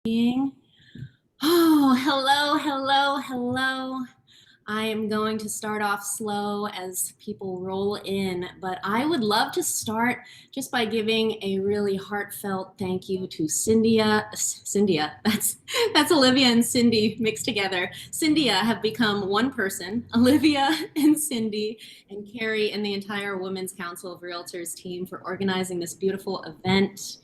Being. Oh, hello. I am going to start off slow as people roll in, but I would love to start just by giving a really heartfelt thank you to Cynthia, that's Olivia and Cindy mixed together. Cynthia have become one person, Olivia and Cindy and Carrie and the entire Women's Council of Realtors team for organizing this beautiful event.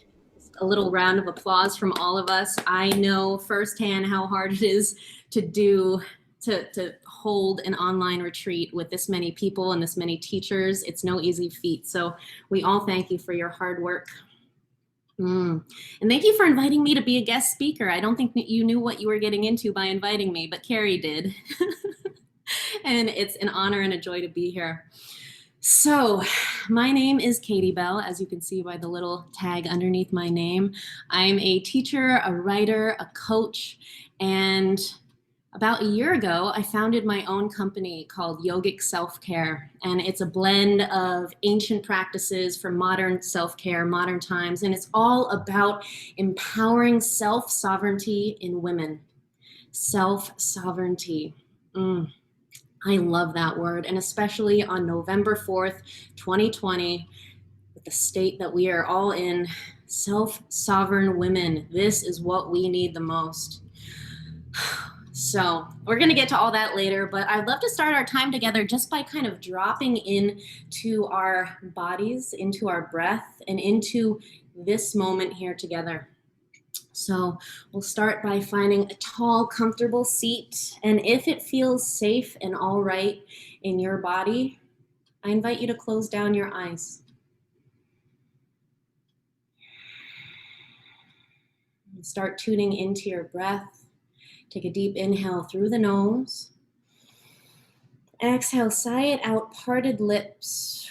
A little round of applause from all of us. I know firsthand how hard it is to hold an online retreat with this many people and this many teachers. It's no easy feat. So we all thank you for your hard work. And thank you for inviting me to be a guest speaker. I don't think that you knew what you were getting into by inviting me, but Carrie did. And it's an honor and a joy to be here. So my name is Katie Bell, as you can see by the little tag underneath my name. I'm a teacher, a writer, a coach, and about a year ago, I founded my own company called Yogic Self-Care, and it's a blend of ancient practices for modern self-care, modern times, and it's all about empowering self-sovereignty in women. Self-sovereignty. I love that word, and especially on November 4th, 2020, with the state that we are all in, self-sovereign women. This is what we need the most. So we're going to get to all that later, but I'd love to start our time together just by kind of dropping into our bodies, into our breath, and into this moment here together. So we'll start by finding a tall, comfortable seat. And if it feels safe and all right in your body, I invite you to close down your eyes. And start tuning into your breath. Take a deep inhale through the nose. Exhale, sigh it out, parted lips.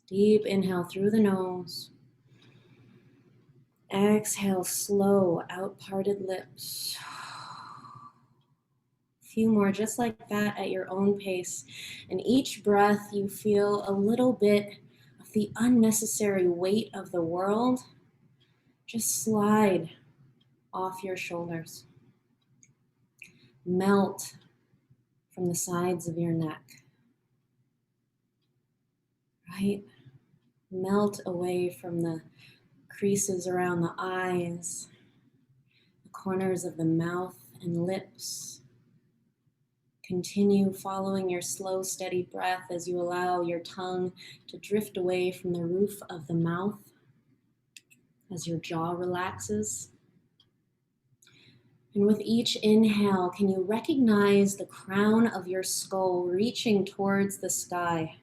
Deep inhale through the nose. Exhale, slow, out parted lips. A few more just like that at your own pace. And each breath you feel a little bit of the unnecessary weight of the world just slide off your shoulders. Melt from the sides of your neck. Right? Melt away from the creases around the eyes, the corners of the mouth and lips. Continue following your slow, steady breath as you allow your tongue to drift away from the roof of the mouth as your jaw relaxes. And with each inhale, can you recognize the crown of your skull reaching towards the sky?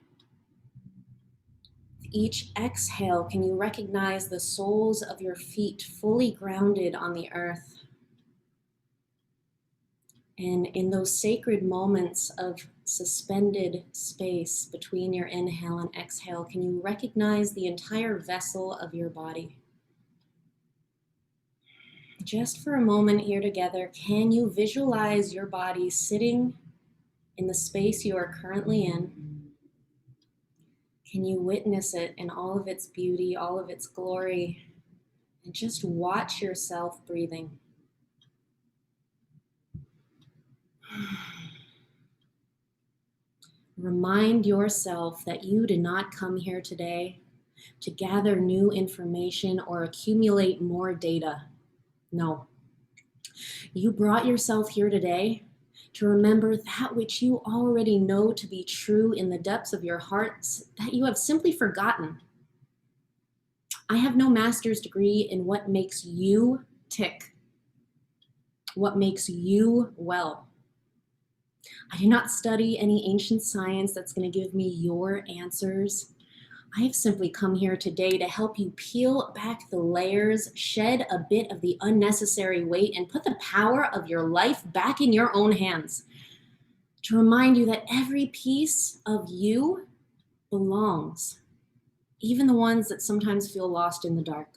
Each exhale, can you recognize the soles of your feet fully grounded on the earth? And in those sacred moments of suspended space between your inhale and exhale, can you recognize the entire vessel of your body? Just for a moment here together, can you visualize your body sitting in the space you are currently in? Can you witness it in all of its beauty, all of its glory, and just watch yourself breathing? Remind yourself that you did not come here today to gather new information or accumulate more data. No. You brought yourself here today to remember that which you already know to be true in the depths of your hearts that you have simply forgotten. I have no master's degree in what makes you tick, what makes you well. I do not study any ancient science that's going to give me your answers. I have simply come here today to help you peel back the layers, shed a bit of the unnecessary weight, and put the power of your life back in your own hands. To remind you that every piece of you belongs, even the ones that sometimes feel lost in the dark.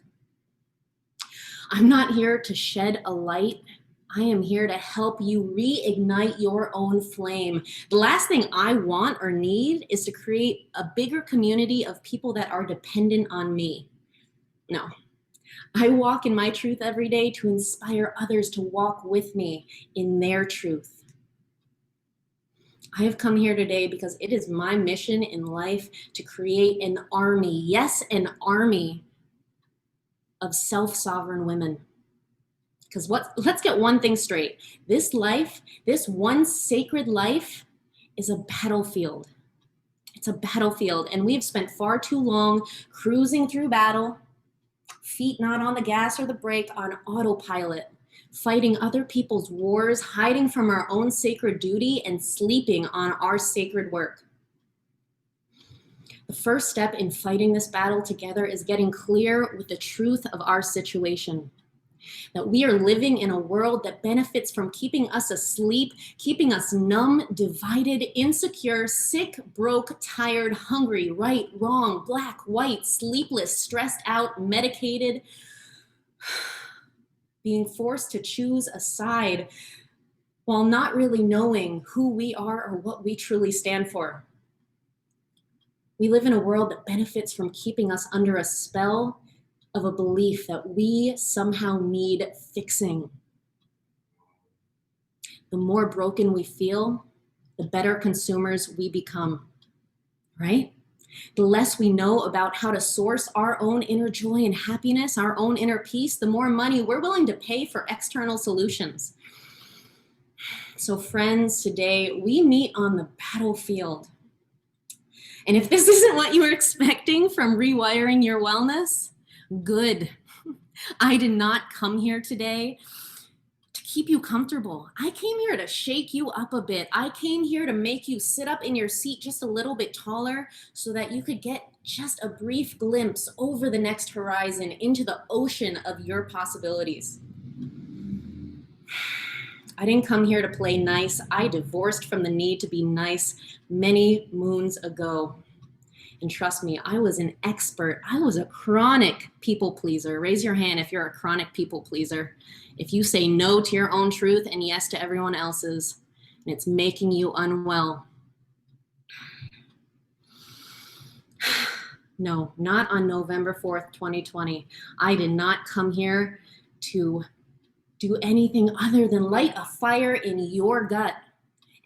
I'm not here to shed a light. I am here to help you reignite your own flame. The last thing I want or need is to create a bigger community of people that are dependent on me. No, I walk in my truth every day to inspire others to walk with me in their truth. I have come here today because it is my mission in life to create an army, yes, an army of self-sovereign women. Because let's get one thing straight. This life, this one sacred life, is a battlefield. It's a battlefield, and we've spent far too long cruising through battle, feet not on the gas or the brake, on autopilot, fighting other people's wars, hiding from our own sacred duty, and sleeping on our sacred work. The first step in fighting this battle together is getting clear with the truth of our situation. That we are living in a world that benefits from keeping us asleep, keeping us numb, divided, insecure, sick, broke, tired, hungry, right, wrong, black, white, sleepless, stressed out, medicated, being forced to choose a side while not really knowing who we are or what we truly stand for. We live in a world that benefits from keeping us under a spell of a belief that we somehow need fixing. The more broken we feel, the better consumers we become, right? The less we know about how to source our own inner joy and happiness, our own inner peace, the more money we're willing to pay for external solutions. So friends, today we meet on the battlefield. And if this isn't what you were expecting from Rewiring Your Wellness, good. I did not come here today to keep you comfortable. I came here to shake you up a bit. I came here to make you sit up in your seat just a little bit taller so that you could get just a brief glimpse over the next horizon into the ocean of your possibilities. I didn't come here to play nice. I divorced from the need to be nice many moons ago. And trust me, I was an expert. I was a chronic people pleaser. Raise your hand if you're a chronic people pleaser. If you say no to your own truth and yes to everyone else's, and it's making you unwell. No, not on November 4th, 2020. I did not come here to do anything other than light a fire in your gut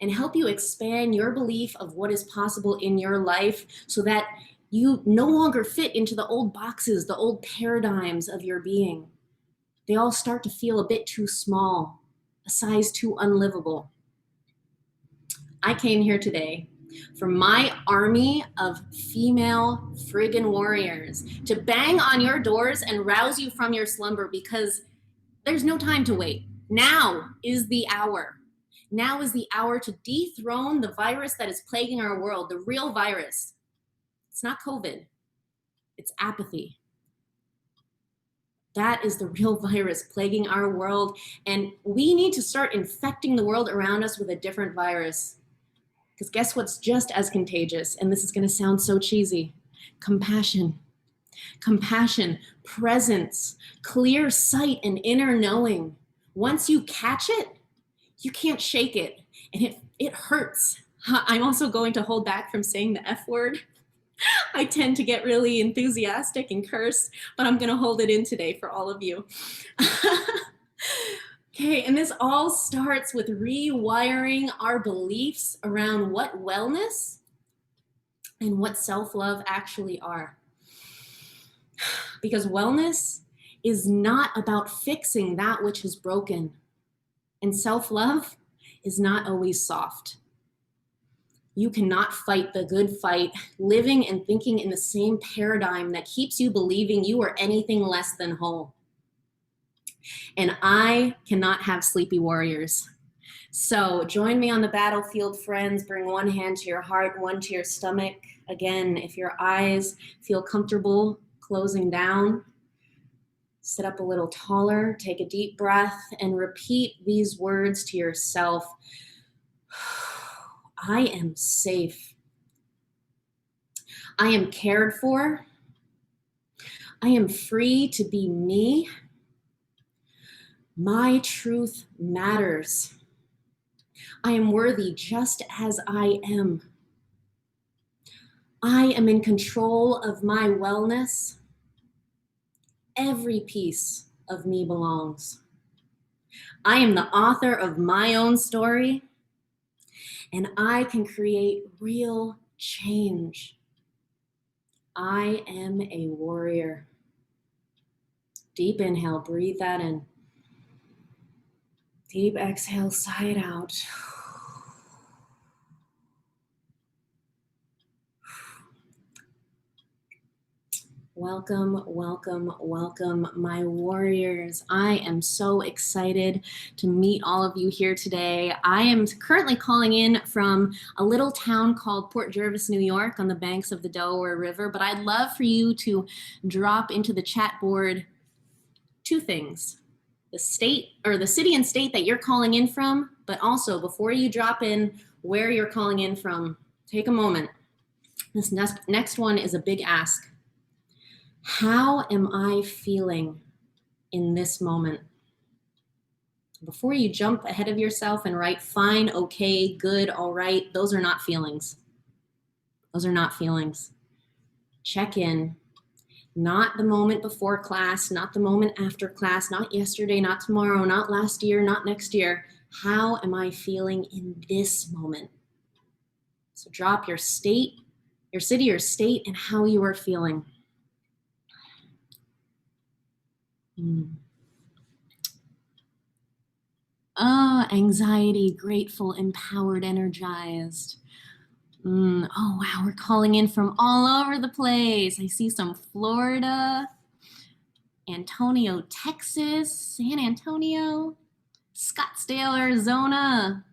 and help you expand your belief of what is possible in your life so that you no longer fit into the old boxes, the old paradigms of your being. They all start to feel a bit too small, a size too unlivable. I came here today for my army of female friggin' warriors to bang on your doors and rouse you from your slumber, because there's no time to wait. Now is the hour. Now is the hour to dethrone the virus that is plaguing our world, the real virus. It's not COVID, it's apathy. That is the real virus plaguing our world, and we need to start infecting the world around us with a different virus. Because guess what's just as contagious, and this is going to sound so cheesy? Compassion. Compassion, presence, clear sight, and inner knowing. Once you catch it, you can't shake it, and it hurts. I'm also going to hold back from saying the F word. I tend to get really enthusiastic and curse, but I'm gonna hold it in today for all of you. Okay, and this all starts with rewiring our beliefs around what wellness and what self-love actually are. Because wellness is not about fixing that which is broken. And self-love is not always soft. You cannot fight the good fight living and thinking in the same paradigm that keeps you believing you are anything less than whole. And I cannot have sleepy warriors. So join me on the battlefield, friends. Bring one hand to your heart, one to your stomach. Again, if your eyes feel comfortable closing down, sit up a little taller, take a deep breath, and repeat these words to yourself. I am safe. I am cared for. I am free to be me. My truth matters. I am worthy just as I am. I am in control of my wellness. every piece of me belongs. I am the author of my own story, and I can create real change. I am a warrior. Deep inhale, breathe that in. Deep exhale, sigh it out. Welcome, welcome, welcome, my warriors. I am so excited to meet all of you here today. I am currently calling in from a little town called Port Jervis, New York, on the banks of the Delaware River, but I'd love for you to drop into the chat board two things: the state or the city and state that you're calling in from, but also before you drop in where you're calling in from, take a moment. This next one is a big ask. How am I feeling in this moment? Before you jump ahead of yourself and write fine, okay, good, all right, those are not feelings. Those are not feelings. Check in. Not the moment before class, not the moment after class, not yesterday, not tomorrow, not last year, not next year. How am I feeling in this moment? So drop your state, your city or state, and how you are feeling. Anxiety, grateful, empowered, energized. Oh, wow, we're calling in from all over the place. I see some Florida, Antonio, Texas, San Antonio, Scottsdale, Arizona.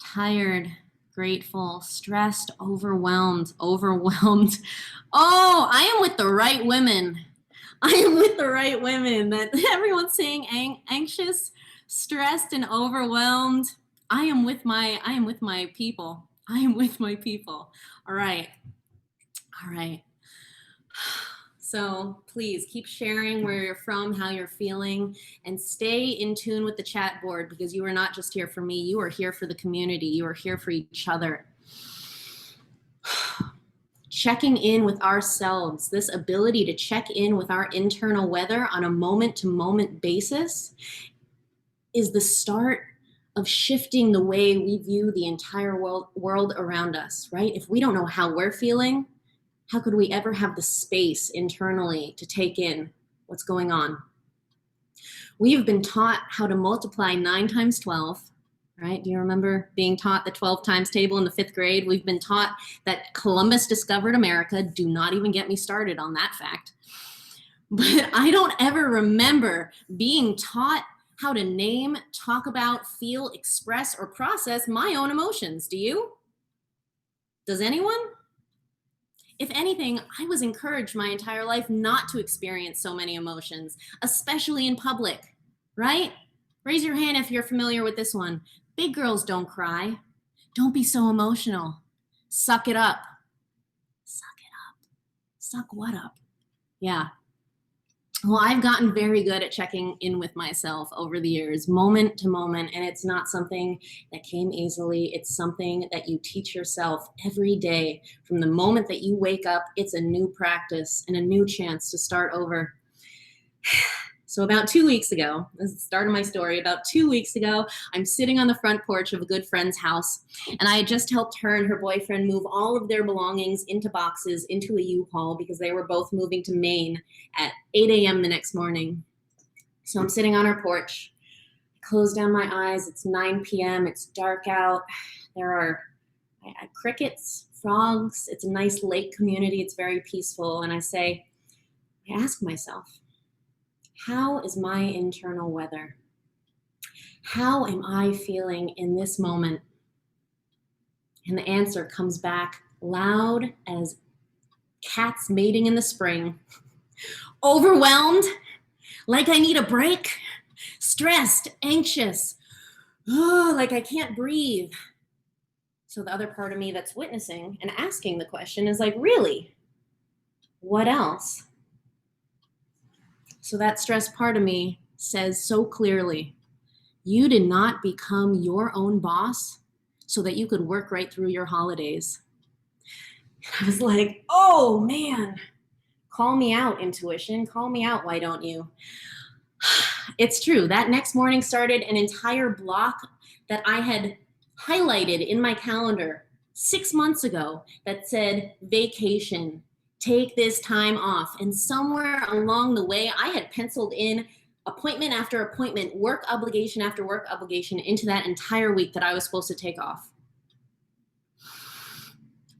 Tired, grateful, stressed, overwhelmed. Oh, I am with the right women. I am with the right women. That everyone's saying anxious, stressed, and overwhelmed. I am with my people. I am with my people. All right. So please keep sharing where you're from, how you're feeling, and stay in tune with the chat board, because you are not just here for me. You are here for the community. You are here for each other. Checking in with ourselves, this ability to check in with our internal weather on a moment-to-moment basis, is the start of shifting the way we view the entire world around us, right? If we don't know how we're feeling, how could we ever have the space internally to take in what's going on? We have been taught how to multiply 9 times 12, right? Do you remember being taught the 12 times table in the 5th grade? We've been taught that Columbus discovered America. Do not even get me started on that fact. But I don't ever remember being taught how to name, talk about, feel, express, or process my own emotions. Do you? Does anyone? If anything, I was encouraged my entire life not to experience so many emotions, especially in public, right? Raise your hand if you're familiar with this one. Big girls don't cry. Don't be so emotional. Suck it up. Suck it up. Suck what up? Yeah. Well, I've gotten very good at checking in with myself over the years, moment to moment, and it's not something that came easily. It's something that you teach yourself every day. From the moment that you wake up, it's a new practice and a new chance to start over. So about 2 weeks ago, this is the start of my story, about 2 weeks ago, I'm sitting on the front porch of a good friend's house, and I had just helped her and her boyfriend move all of their belongings into boxes into a U-Haul, because they were both moving to Maine at 8 a.m. the next morning. So I'm sitting on our porch, I close down my eyes, it's 9 p.m., it's dark out, there are crickets, frogs, it's a nice lake community, it's very peaceful, and I ask myself, how is my internal weather? How am I feeling in this moment? And the answer comes back loud as cats mating in the spring. Overwhelmed, like I need a break. Stressed, anxious, like I can't breathe. So the other part of me that's witnessing and asking the question is like, really? What else? So that stressed part of me says so clearly, you did not become your own boss so that you could work right through your holidays. I was like, oh man, Call me out, intuition. Call me out, why don't you? It's true. That next morning started an entire block that I had highlighted in my calendar 6 months ago that said vacation, take this time off. And somewhere along the way, I had penciled in appointment after appointment, work obligation after work obligation into that entire week that I was supposed to take off.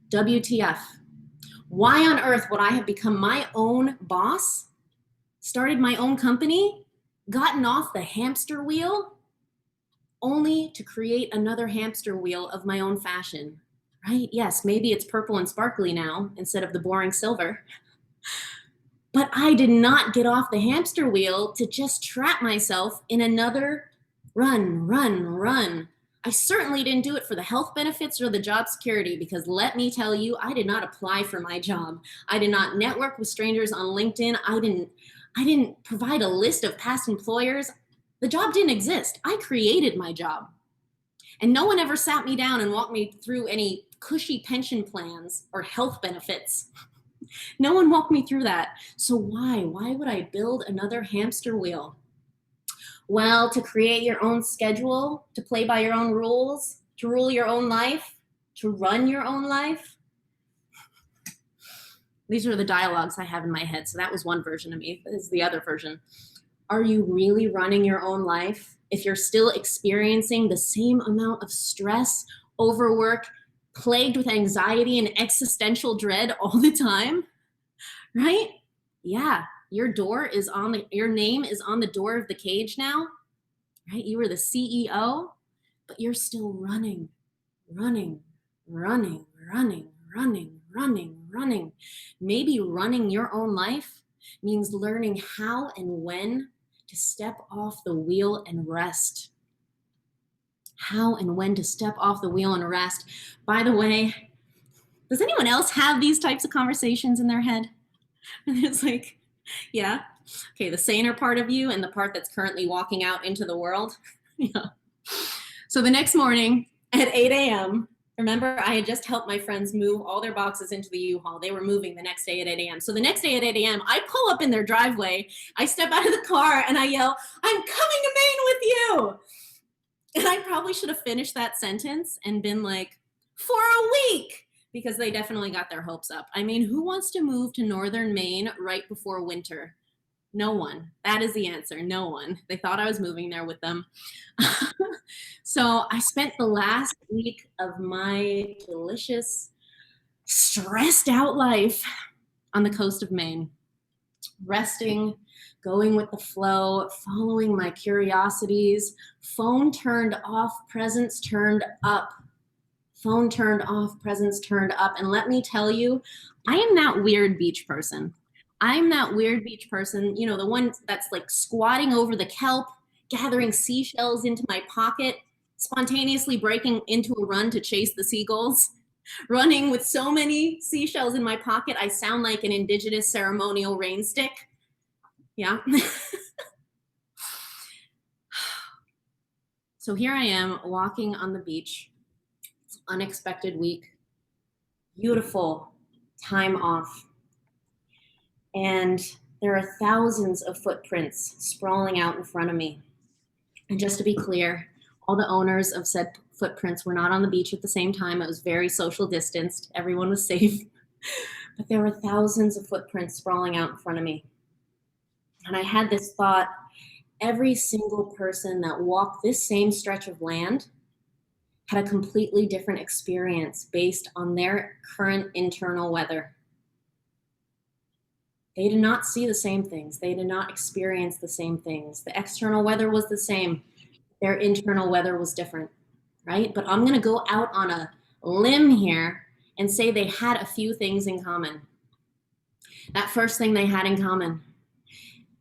WTF? Why on earth would I have become my own boss, started my own company, gotten off the hamster wheel, only to create another hamster wheel of my own fashion, right? Yes, maybe it's purple and sparkly now instead of the boring silver. But I did not get off the hamster wheel to just trap myself in another run. I certainly didn't do it for the health benefits or the job security, because let me tell you, I did not apply for my job. I did not network with strangers on LinkedIn. I didn't provide a list of past employers. The job didn't exist. I created my job. And no one ever sat me down and walked me through any cushy pension plans or health benefits. No one walked me through that. So why would I build another hamster wheel? Well, to create your own schedule, to play by your own rules, to rule your own life, to run your own life. These are the dialogues I have in my head. So that was one version of me. This is the other version. Are you really running your own life if you're still experiencing the same amount of stress, overwork, plagued with anxiety and existential dread all the time? Right? Yeah, your name is on the door of the cage now, right? You were the CEO, but you're still running. Maybe running your own life means learning how and when to step off the wheel and rest. How and when to step off the wheel and rest. By the way, does anyone else have these types of conversations in their head? And it's like, yeah, okay, the saner part of you and the part that's currently walking out into the world. Yeah. So the next morning at 8 a.m., remember, I had just helped my friends move all their boxes into the U-Haul. They were moving the next day at 8 a.m. So the next day at 8 a.m., I pull up in their driveway, I step out of the car, and I yell, I'm coming to Maine with you. And I probably should have finished that sentence and been like, for a week, because they definitely got their hopes up. I mean, who wants to move to northern Maine right before winter? No one. That is the answer. No one. They thought I was moving there with them. So I spent the last week of my delicious, stressed out life on the coast of Maine, resting, going with the flow, following my curiosities, phone turned off, presents turned up. Phone turned off, presents turned up. And let me tell you, I am that weird beach person. I'm that weird beach person, you know, the one that's like squatting over the kelp, gathering seashells into my pocket, spontaneously breaking into a run to chase the seagulls, running with so many seashells in my pocket, I sound like an indigenous ceremonial rain stick. Yeah. So here I am walking on the beach. It's an unexpected week. Beautiful time off. And there are thousands of footprints sprawling out in front of me. And just to be clear, all the owners of said footprints were not on the beach at the same time. It was very social distanced. Everyone was safe. But there were thousands of footprints sprawling out in front of me. And I had this thought, every single person that walked this same stretch of land had a completely different experience based on their current internal weather. They did not see the same things. They did not experience the same things. The external weather was the same. Their internal weather was different, right? But I'm going to go out on a limb here and say they had a few things in common. That first thing they had in common,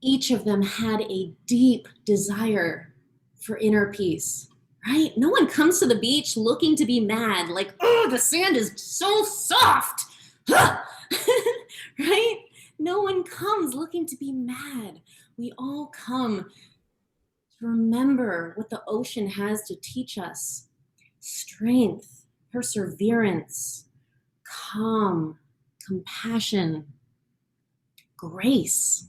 each of them had a deep desire for inner peace, right? No one comes to the beach looking to be mad, like, oh, the sand is so soft, right? No one comes looking to be mad. We all come to remember what the ocean has to teach us. Strength, perseverance, calm, compassion, grace,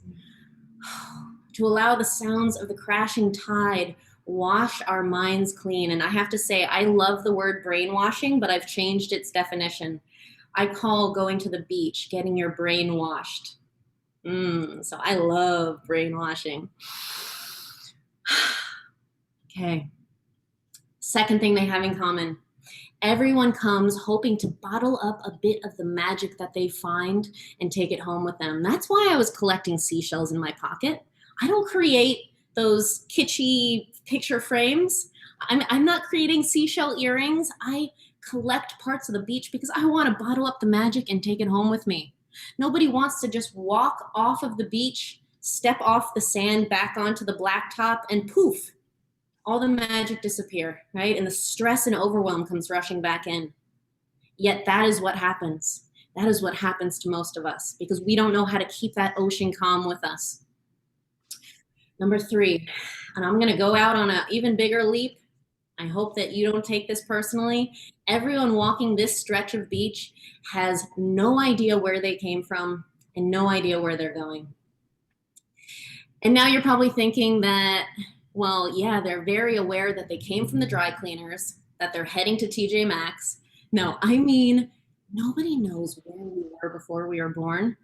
to allow the sounds of the crashing tide wash our minds clean. And I have to say, I love the word brainwashing, but I've changed its definition. I call going to the beach getting your brain washed. So I love brainwashing. Okay. Second thing they have in common. Everyone comes hoping to bottle up a bit of the magic that they find and take it home with them. That's why I was collecting seashells in my pocket. I don't create those kitschy picture frames. I'm not creating seashell earrings. I collect parts of the beach because I want to bottle up the magic and take it home with me. Nobody wants to just walk off of the beach, step off the sand back onto the blacktop, and poof, all the magic disappear, right? And the stress and overwhelm comes rushing back in. Yet that is what happens. That is what happens to most of us because we don't know how to keep that ocean calm with us. Number 3, and I'm going to go out on an even bigger leap. I hope that you don't take this personally. Everyone walking this stretch of beach has no idea where they came from and no idea where they're going. And now you're probably thinking that, well, yeah, they're very aware that they came from the dry cleaners, that they're heading to TJ Maxx. No, I mean, nobody knows where we were before we were born.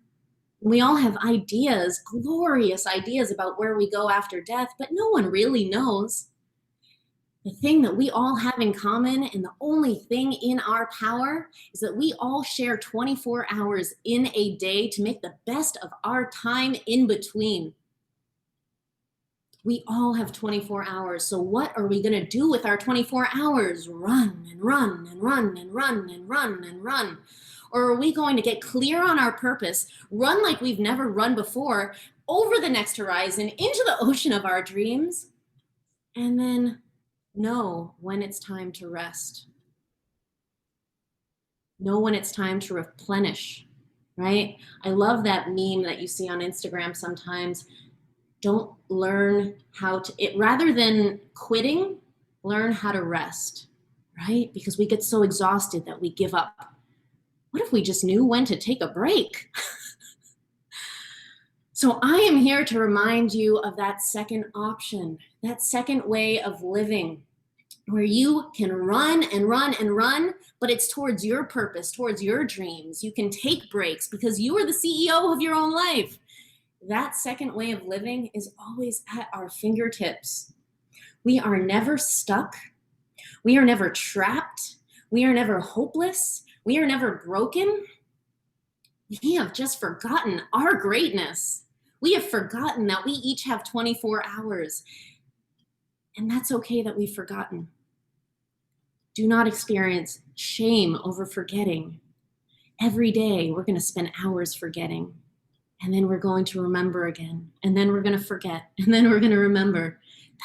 We all have ideas, glorious ideas about where we go after death, but no one really knows. The thing that we all have in common and the only thing in our power is that we all share 24 hours in a day to make the best of our time in between. We all have 24 hours. So what are we going to do with our 24 hours? Run and run and run and run and run and run. Or are we going to get clear on our purpose, run like we've never run before, over the next horizon, into the ocean of our dreams, and then know when it's time to rest? Know when it's time to replenish, right? I love that meme that you see on Instagram sometimes. Don't learn how to, rather than quitting, learn how to rest, right? Because we get so exhausted that we give up. What if we just knew when to take a break? So I am here to remind you of that second option, that second way of living, where you can run and run and run, but it's towards your purpose, towards your dreams. You can take breaks because you are the CEO of your own life. That second way of living is always at our fingertips. We are never stuck. We are never trapped. We are never hopeless. We are never broken. We have just forgotten our greatness. We have forgotten that we each have 24 hours. And that's okay that we've forgotten. Do not experience shame over forgetting. Every day, we're going to spend hours forgetting. And then we're going to remember again. And then we're going to forget. And then we're going to remember.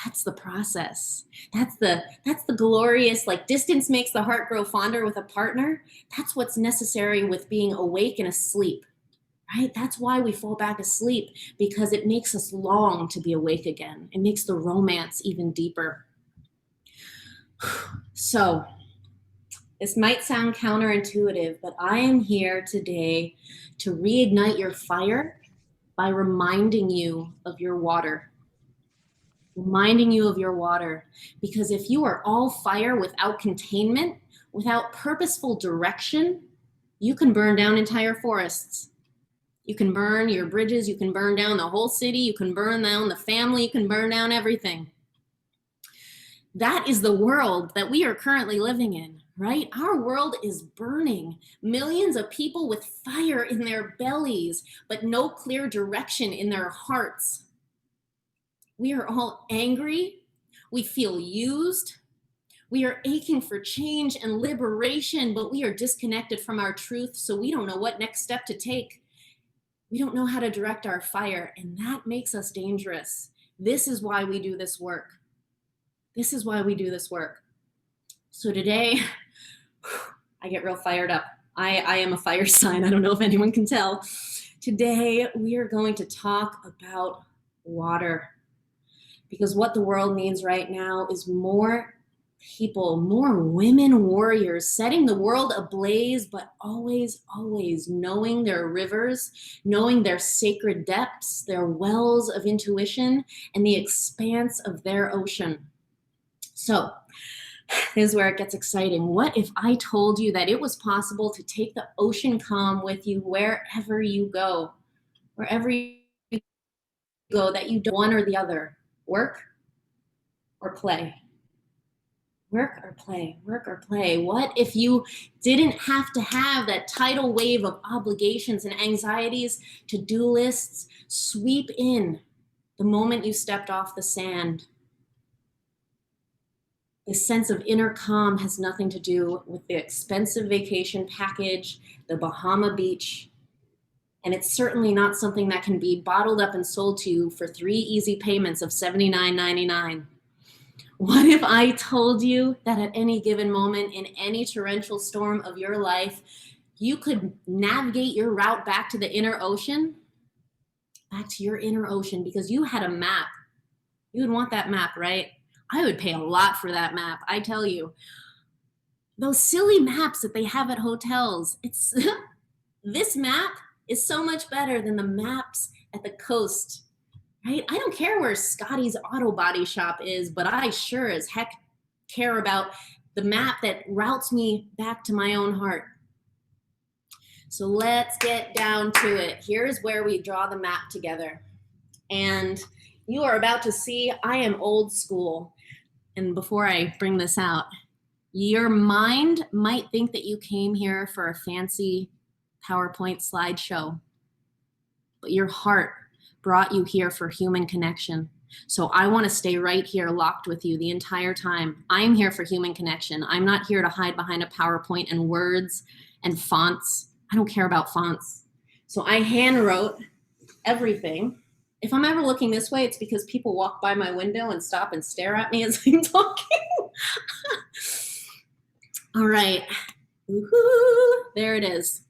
That's the process. That's the glorious, like, distance makes the heart grow fonder with a partner. That's what's necessary with being awake and asleep, right? That's why we fall back asleep, because it makes us long to be awake again. It makes the romance even deeper. So this might sound counterintuitive, but I am here today to reignite your fire by reminding you of your water. Reminding you of your water. Because if you are all fire without containment, without purposeful direction, you can burn down entire forests. You can burn your bridges, you can burn down the whole city, you can burn down the family, you can burn down everything. That is the world that we are currently living in, right? Our world is burning. Millions of people with fire in their bellies, but no clear direction in their hearts. We are all angry. We feel used. We are aching for change and liberation, but we are disconnected from our truth, so we don't know what next step to take. We don't know how to direct our fire, and that makes us dangerous. This is why we do this work. This is why we do this work. So today, I get real fired up. I am a fire sign. I don't know if anyone can tell. Today, we are going to talk about water. Because what the world needs right now is more people, more women warriors, setting the world ablaze, but always, always knowing their rivers, knowing their sacred depths, their wells of intuition, and the expanse of their ocean. So, here's where it gets exciting. What if I told you that it was possible to take the ocean calm with you wherever you go? Wherever you go, that you do one or the other, work or play? Work or play, work or play. What if you didn't have to have that tidal wave of obligations and anxieties, to-do lists sweep in the moment you stepped off the sand? This sense of inner calm has nothing to do with the expensive vacation package, the Bahama beach, and it's certainly not something that can be bottled up and sold to you for 3 easy payments of $79.99. What if I told you that at any given moment in any torrential storm of your life, you could navigate your route back to the inner ocean? Back to your inner ocean, because you had a map. You would want that map, right? I would pay a lot for that map, I tell you. Those silly maps that they have at hotels, it's this map is so much better than the maps at the coast. Right? I don't care where Scotty's auto body shop is, but I sure as heck care about the map that routes me back to my own heart. So let's get down to it. Here's where we draw the map together. And you are about to see, I am old school. And before I bring this out, your mind might think that you came here for a fancy PowerPoint slideshow, but your heart brought you here for human connection. So I want to stay right here locked with you the entire time. I'm here for human connection. I'm not here to hide behind a PowerPoint and words and fonts. I don't care about fonts. So I hand wrote everything. If I'm ever looking this way, it's because people walk by my window and stop and stare at me as I'm talking. All right. Woo-hoo. There it is.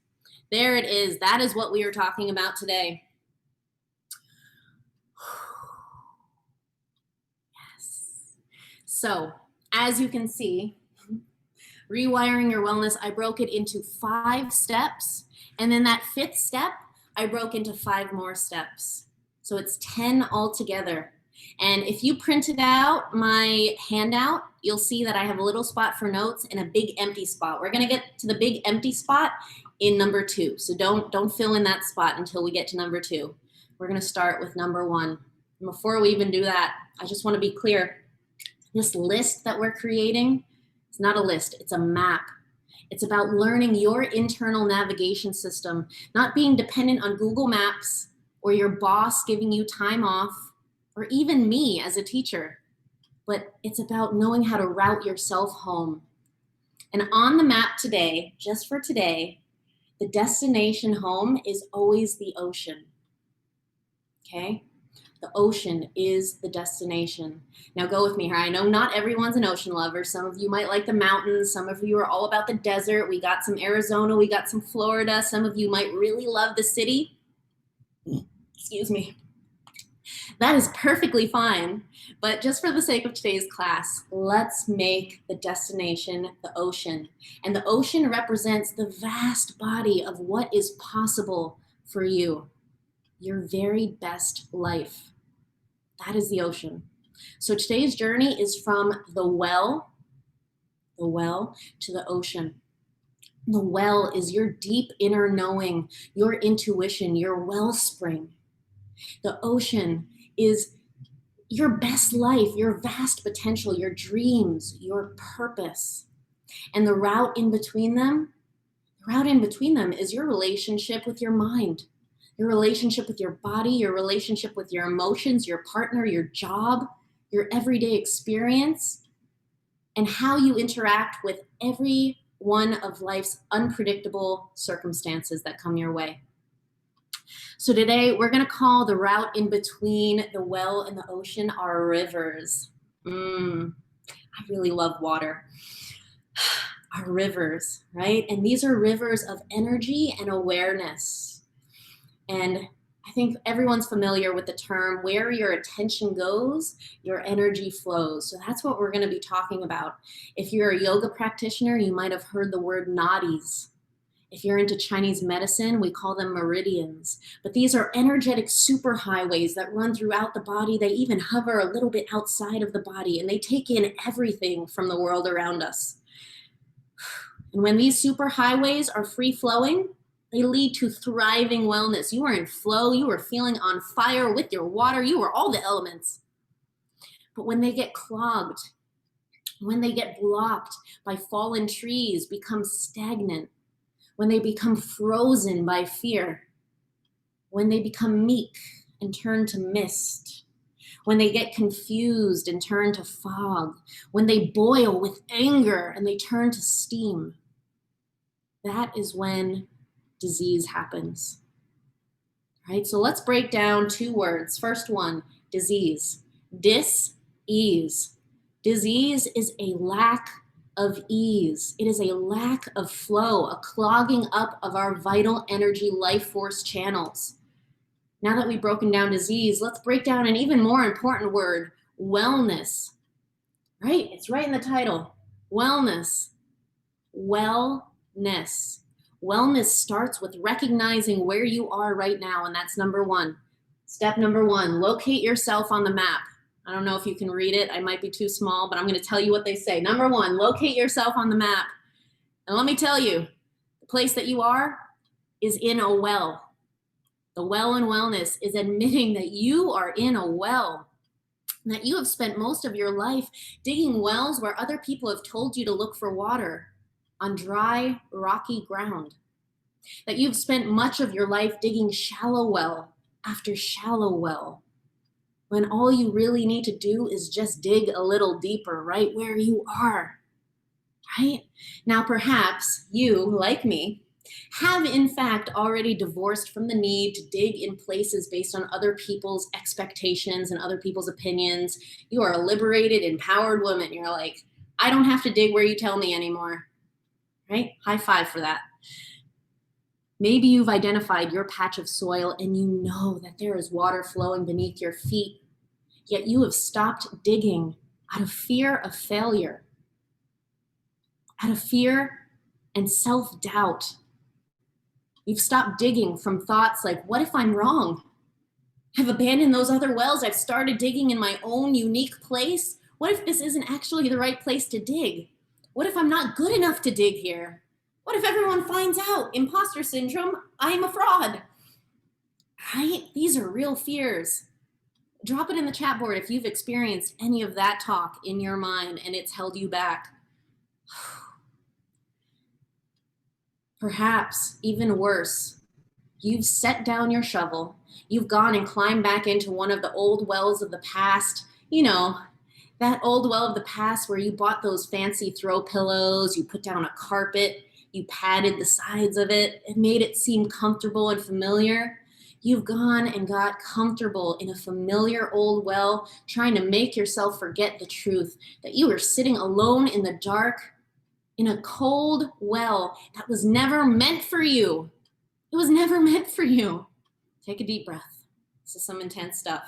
There it is. That is what we are talking about today. Yes. So, as you can see, rewiring your wellness, I broke it into 5 steps. And then that 5th step, I broke into 5 more steps. So it's 10 altogether. And if you printed out my handout, you'll see that I have a little spot for notes and a big empty spot. We're going to get to the big empty spot in number 2. So don't fill in that spot until we get to number 2. We're going to start with number 1. And before we even do that, I just want to be clear. This list that we're creating, it's not a list, it's a map. It's about learning your internal navigation system, not being dependent on Google Maps or your boss giving you time off, or even me as a teacher. But it's about knowing how to route yourself home. And on the map today, just for today, the destination home is always the ocean. Okay? The ocean is the destination. Now go with me here. I know not everyone's an ocean lover. Some of you might like the mountains. Some of you are all about the desert. We got some Arizona. We got some Florida. Some of you might really love the city. Excuse me. That is perfectly fine. But just for the sake of today's class, let's make the destination the ocean. And the ocean represents the vast body of what is possible for you, your very best life. That is the ocean. So today's journey is from the well to the ocean. The well is your deep inner knowing, your intuition, your wellspring. The ocean is your best life, your vast potential, your dreams, your purpose. And the route in between them is your relationship with your mind, your relationship with your body, your relationship with your emotions, your partner, your job, your everyday experience, and how you interact with every one of life's unpredictable circumstances that come your way. So today we're going to call the route in between the well and the ocean our rivers. I really love water. Our rivers, right? And these are rivers of energy and awareness. And I think everyone's familiar with the term, where your attention goes, your energy flows. So that's what we're going to be talking about. If you're a yoga practitioner, you might have heard the word nadis. If you're into Chinese medicine, we call them meridians. But these are energetic superhighways that run throughout the body. They even hover a little bit outside of the body, and they take in everything from the world around us. And when these superhighways are free flowing, they lead to thriving wellness. You are in flow. You are feeling on fire with your water. You are all the elements. But when they get clogged, when they get blocked by fallen trees, become stagnant, when they become frozen by fear, when they become meek and turn to mist, when they get confused and turn to fog, when they boil with anger and they turn to steam, that is when disease happens. Right? So let's break down 2 words. First one, disease. Dis-ease. Disease is a lack of ease. It is a lack of flow, a clogging up of our vital energy life force channels. Now that we've broken down disease, let's break down an even more important word, wellness. Right? It's right in the title. Wellness. Wellness. Wellness starts with recognizing where you are right now, and that's number 1. Step number 1, locate yourself on the map. I don't know if you can read it. I might be too small, but I'm going to tell you what they say. Number 1, locate yourself on the map. And let me tell you, the place that you are is in a well. The well in wellness is admitting that you are in a well, that you have spent most of your life digging wells where other people have told you to look for water, on dry, rocky ground. That you've spent much of your life digging shallow well after shallow well, when all you really need to do is just dig a little deeper right where you are, right? Now, perhaps you, like me, have in fact already divorced from the need to dig in places based on other people's expectations and other people's opinions. You are a liberated, empowered woman. You're like, I don't have to dig where you tell me anymore, right? High five for that. Maybe you've identified your patch of soil and you know that there is water flowing beneath your feet, yet you have stopped digging out of fear of failure, out of fear and self-doubt. You've stopped digging from thoughts like, what if I'm wrong? I've abandoned those other wells. I've started digging in my own unique place. What if this isn't actually the right place to dig? What if I'm not good enough to dig here? What if everyone finds out? Imposter syndrome, I'm a fraud. Right? These are real fears. Drop it in the chat board if you've experienced any of that talk in your mind and it's held you back. Perhaps even worse, you've set down your shovel. You've gone and climbed back into one of the old wells of the past. You know, that old well of the past where you bought those fancy throw pillows, you put down a carpet, you padded the sides of it, and made it seem comfortable and familiar. You've gone and got comfortable in a familiar old well, trying to make yourself forget the truth that you were sitting alone in the dark in a cold well that was never meant for you. It was never meant for you. Take a deep breath. This is some intense stuff.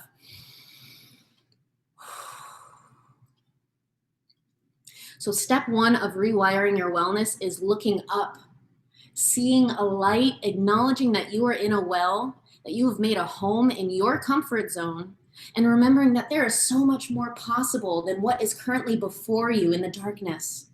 So step 1 of rewiring your wellness is looking up, seeing a light, acknowledging that you are in a well, that you have made a home in your comfort zone, and remembering that there is so much more possible than what is currently before you in the darkness.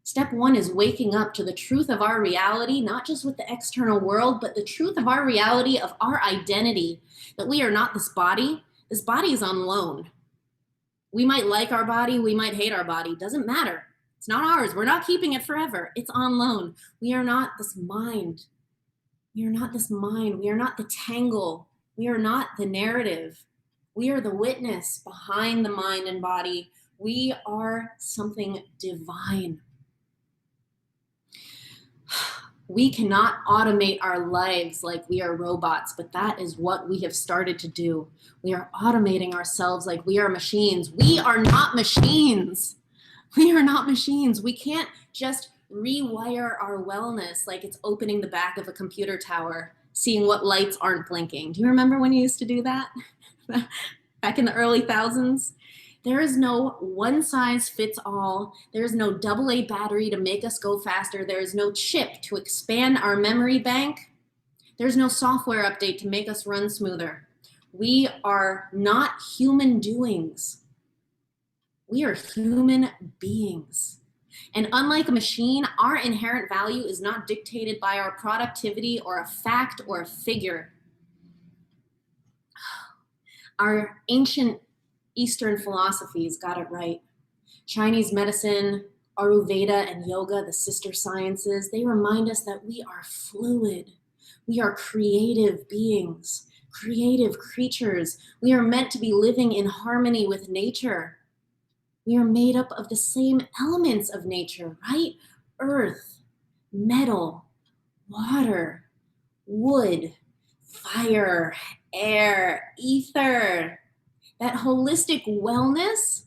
Step 1 is waking up to the truth of our reality, not just with the external world, but the truth of our reality, of our identity, that we are not this body. This body is on loan. We might like our body, we might hate our body, doesn't matter. It's not ours. We're not keeping it forever. It's on loan. We are not this mind. We are not this mind. We are not the tangle. We are not the narrative. We are the witness behind the mind and body. We are something divine. We cannot automate our lives like we are robots, but that is what we have started to do. We are automating ourselves like we are machines. We are not machines. We are not machines. We can't just rewire our wellness like it's opening the back of a computer tower. seeing what lights aren't blinking. Do you remember when you used to do that? Back in the early thousands? There is no one size fits all. There is no AA battery to make us go faster. There is no chip to expand our memory bank. There's no software update to make us run smoother. We are not human doings. We are human beings. And unlike a machine, our inherent value is not dictated by our productivity or a fact or a figure. Our ancient Eastern philosophies got it right. Chinese medicine, Ayurveda, and yoga, the sister sciences, they remind us that we are fluid. We are creative beings, creative creatures. We are meant to be living in harmony with nature. We are made up of the same elements of nature, right? Earth, metal, water, wood, fire, air, ether. That holistic wellness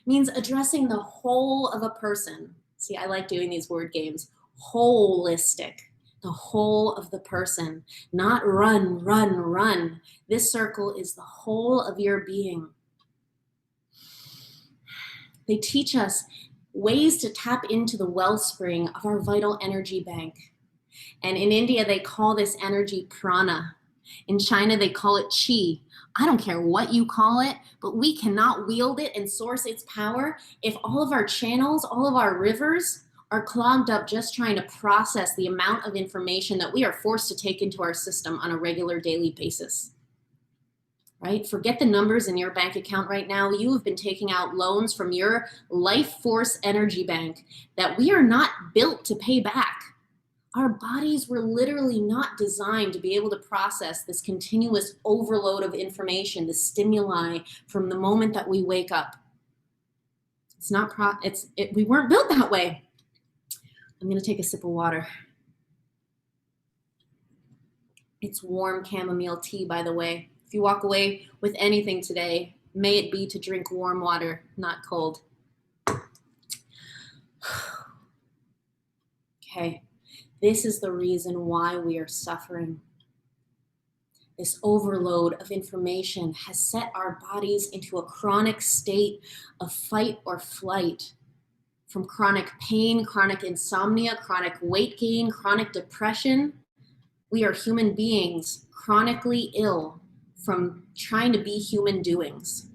means addressing the whole of a person. See, I like doing these word games. Holistic, the whole of the person, not run, run, run. This circle is the whole of your being. They teach us ways to tap into the wellspring of our vital energy bank. And in India, they call this energy prana. In China, they call it chi. I don't care what you call it, but we cannot wield it and source its power if all of our channels, all of our rivers are clogged up just trying to process the amount of information that we are forced to take into our system on a regular daily basis. Right? Forget the numbers in your bank account right now. You have been taking out loans from your life force energy bank that we are not built to pay back. Our bodies were literally not designed to be able to process this continuous overload of information, the stimuli from the moment that we wake up. We weren't built that way. I'm going to take a sip of water. It's warm chamomile tea, by the way. If you walk away with anything today, may it be to drink warm water, not cold. Okay, this is the reason why we are suffering. This overload of information has set our bodies into a chronic state of fight or flight. From chronic pain, chronic insomnia, chronic weight gain, chronic depression. We are human beings chronically ill from trying to be human doings.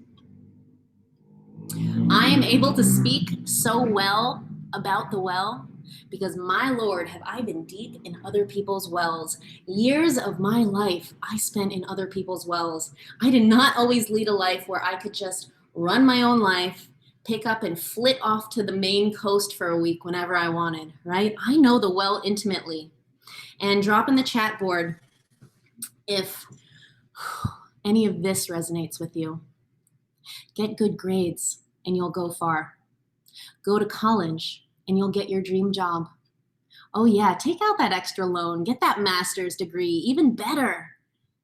I am able to speak so well about the well because, my Lord, have I been deep in other people's wells. Years of my life I spent in other people's wells. I did not always lead a life where I could just run my own life, pick up and flit off to the Maine coast for a week whenever I wanted, right? I know the well intimately. And drop in the chat board if any of this resonates with you. Get good grades and you'll go far. Go to college and you'll get your dream job. Oh yeah, take out that extra loan, get that master's degree, even better.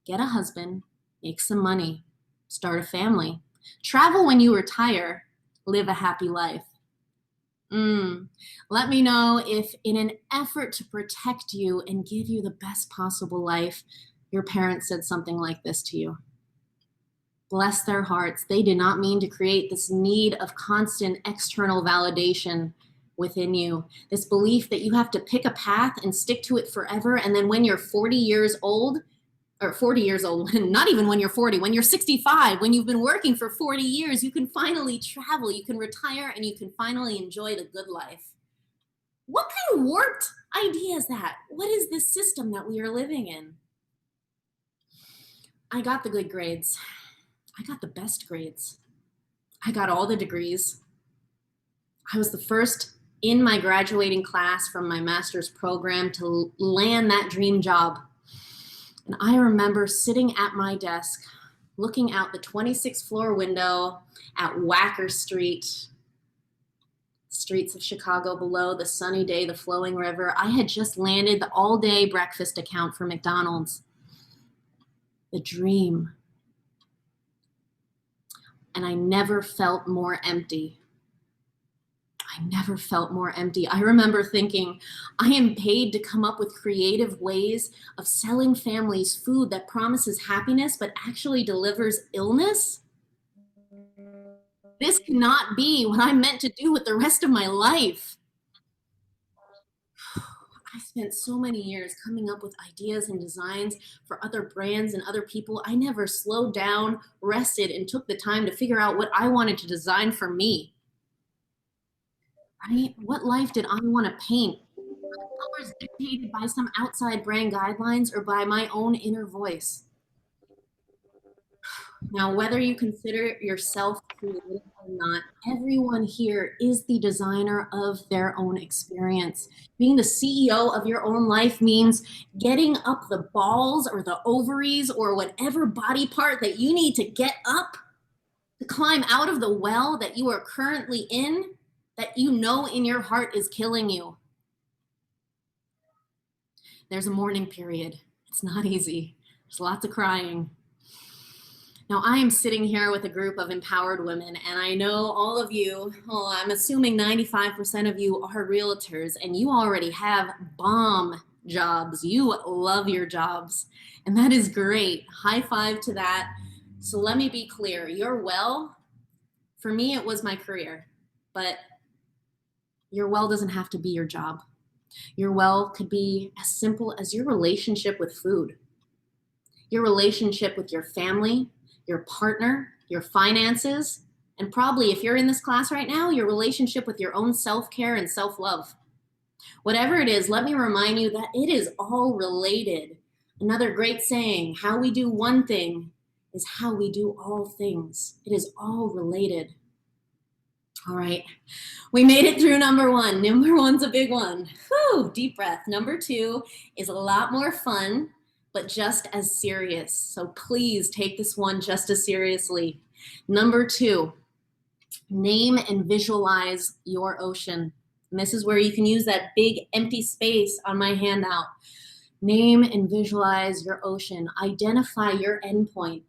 Get a husband, make some money, start a family, travel when you retire, live a happy life. Let me know if in an effort to protect you and give you the best possible life, your parents said something like this to you. Bless their hearts. They did not mean to create this need of constant external validation within you, this belief that you have to pick a path and stick to it forever. And then when you're 40 years old, or 40 years old, not even when you're 40, when you're 65, when you've been working for 40 years, you can finally travel, you can retire, and you can finally enjoy the good life. What kind of warped idea is that? What is this system that we are living in? I got the good grades. I got the best grades. I got all the degrees. I was the first in my graduating class from my master's program to land that dream job. And I remember sitting at my desk, looking out the 26th floor window at Wacker Street, streets of Chicago below, the sunny day, the flowing river. I had just landed the all-day breakfast account for McDonald's. The dream. And I never felt more empty. I I never felt more empty. I remember thinking, I am paid to come up with creative ways of selling families food that promises happiness but actually delivers illness. This cannot be what I'm meant to do with the rest of my life. I spent so many years coming up with ideas and designs for other brands and other people. I never slowed down, rested, and took the time to figure out what I wanted to design for me. Right? What life did I want to paint? Colors dictated by some outside brand guidelines or by my own inner voice? Now, whether you consider yourself creative or not, everyone here is the designer of their own experience. Being the CEO of your own life means getting up the balls or the ovaries or whatever body part that you need to get up to climb out of the well that you are currently in, that you know in your heart is killing you. There's a mourning period. It's not easy. There's lots of crying. Now, I am sitting here with a group of empowered women, and I know all of you, well, I'm assuming 95% of you are realtors, and you already have bomb jobs. You love your jobs, and that is great. High five to that. So let me be clear. Your well, for me, it was my career, but your well doesn't have to be your job. Your well could be as simple as your relationship with food, your relationship with your family, your partner, your finances, and probably if you're in this class right now, your relationship with your own self-care and self-love. Whatever it is, let me remind you that it is all related. Another great saying, how we do one thing is how we do all things. It is all related. All right, we made it through number one. Number one's a big one. Whew, deep breath. Number two is a lot more fun, but just as serious. So please take this one just as seriously. Number two, name and visualize your ocean. And this is where you can use that big empty space on my handout. Name and visualize your ocean. Identify your endpoint,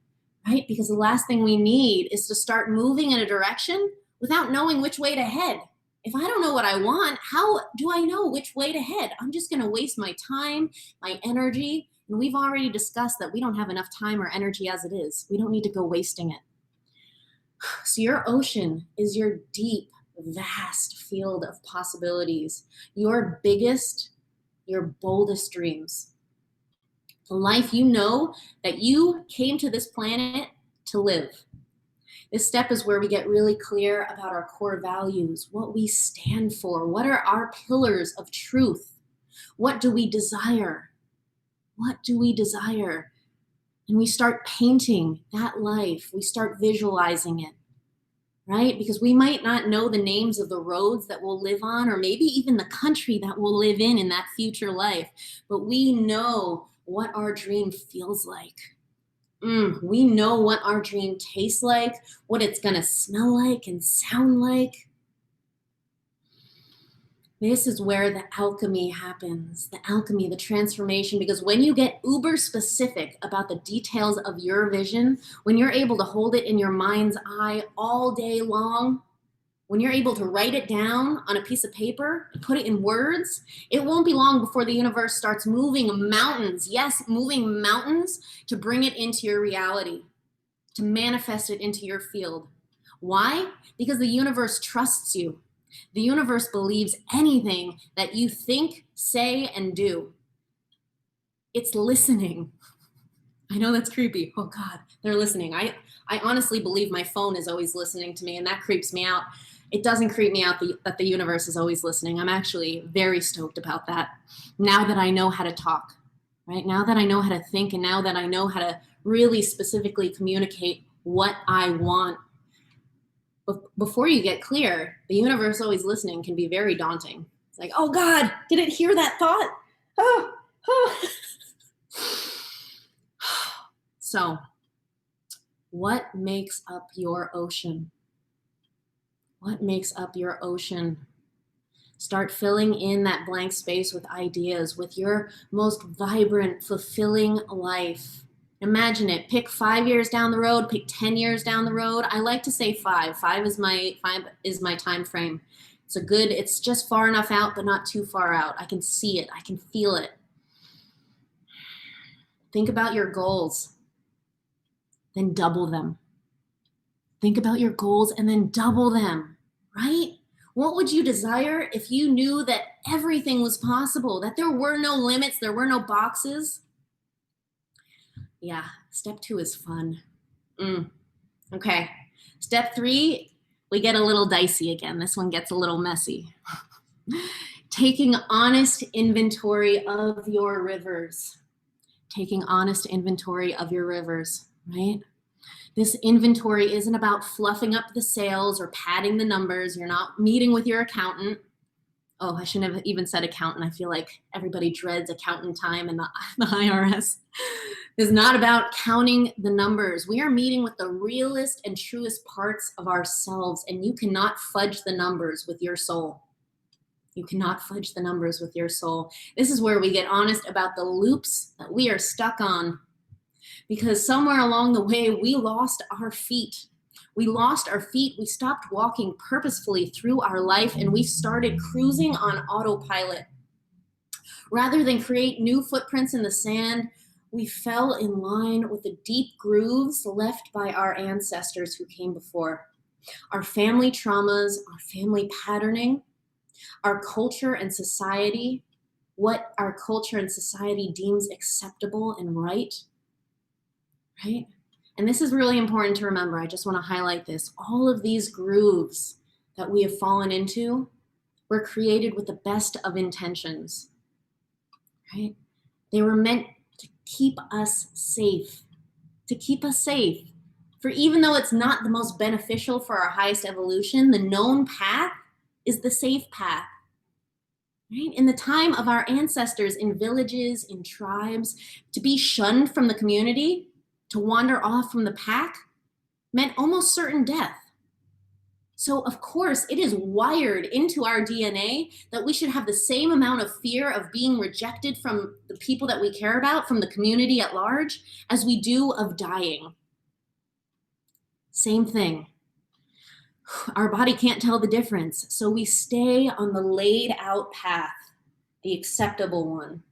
right? Because the last thing we need is to start moving in a direction without knowing which way to head. If I don't know what I want, how do I know which way to head? I'm just going to waste my time, my energy. And we've already discussed that we don't have enough time or energy as it is. We don't need to go wasting it. So your ocean is your deep, vast field of possibilities, your biggest, your boldest dreams. The life you know that you came to this planet to live. This step is where we get really clear about our core values, what we stand for, what are our pillars of truth, what do we desire? What do we desire? And we start painting that life. We start visualizing it, right? Because we might not know the names of the roads that we'll live on, or maybe even the country that we'll live in that future life, but we know what our dream feels like. We know what our dream tastes like, what it's gonna smell like and sound like. This is where the alchemy happens, the alchemy, the transformation, because when you get uber specific about the details of your vision, when you're able to hold it in your mind's eye all day long, when you're able to write it down on a piece of paper and put it in words, it won't be long before the universe starts moving mountains. Yes, moving mountains to bring it into your reality, to manifest it into your field. Why? Because the universe trusts you. The universe believes anything that you think, say, and do. It's listening. I know that's creepy. Oh God, they're listening. I honestly believe my phone is always listening to me, and that creeps me out. It doesn't creep me out that the universe is always listening. I'm actually very stoked about that. Now that I know how to talk, right? Now that I know how to think, and now that I know how to really specifically communicate what I want. Before you get clear, the universe always listening can be very daunting. It's like, oh God, did it hear that thought? Oh. So, what makes up your ocean? What makes up your ocean? Start filling in that blank space with ideas, with your most vibrant, fulfilling life. Imagine it. Pick 5 years down the road, pick 10 years down the road. I like to say five. Five is my time frame. It's just far enough out, but not too far out. I can see it. I can feel it. Think about your goals, then double them. Think about your goals and then double them, right? What would you desire if you knew that everything was possible, that there were no limits, there were no boxes? Yeah, step 2 is fun. Okay, step 3, we get a little dicey again. This one gets a little messy. Taking honest inventory of your rivers. Taking honest inventory of your rivers, right? This inventory isn't about fluffing up the sails or padding the numbers. You're not meeting with your accountant. Oh, I shouldn't have even said accountant. I feel like everybody dreads accountant time in the IRS. It's not about counting the numbers. We are meeting with the realest and truest parts of ourselves, and you cannot fudge the numbers with your soul. You cannot fudge the numbers with your soul. This is where we get honest about the loops that we are stuck on, because somewhere along the way, we lost our feet. We lost our feet. We stopped walking purposefully through our life, and we started cruising on autopilot. Rather than create new footprints in the sand, we fell in line with the deep grooves left by our ancestors who came before. Our family traumas, our family patterning, our culture and society, what our culture and society deems acceptable and right? And this is really important to remember. I just want to highlight this. All of these grooves that we have fallen into were created with the best of intentions, right? They were meant to keep us safe, For even though it's not the most beneficial for our highest evolution, the known path is the safe path. Right? In the time of our ancestors, in villages, in tribes, to be shunned from the community, to wander off from the pack, meant almost certain death. So of course, it is wired into our DNA that we should have the same amount of fear of being rejected from the people that we care about, from the community at large, as we do of dying. Same thing. Our body can't tell the difference, so we stay on the laid out path, the acceptable one.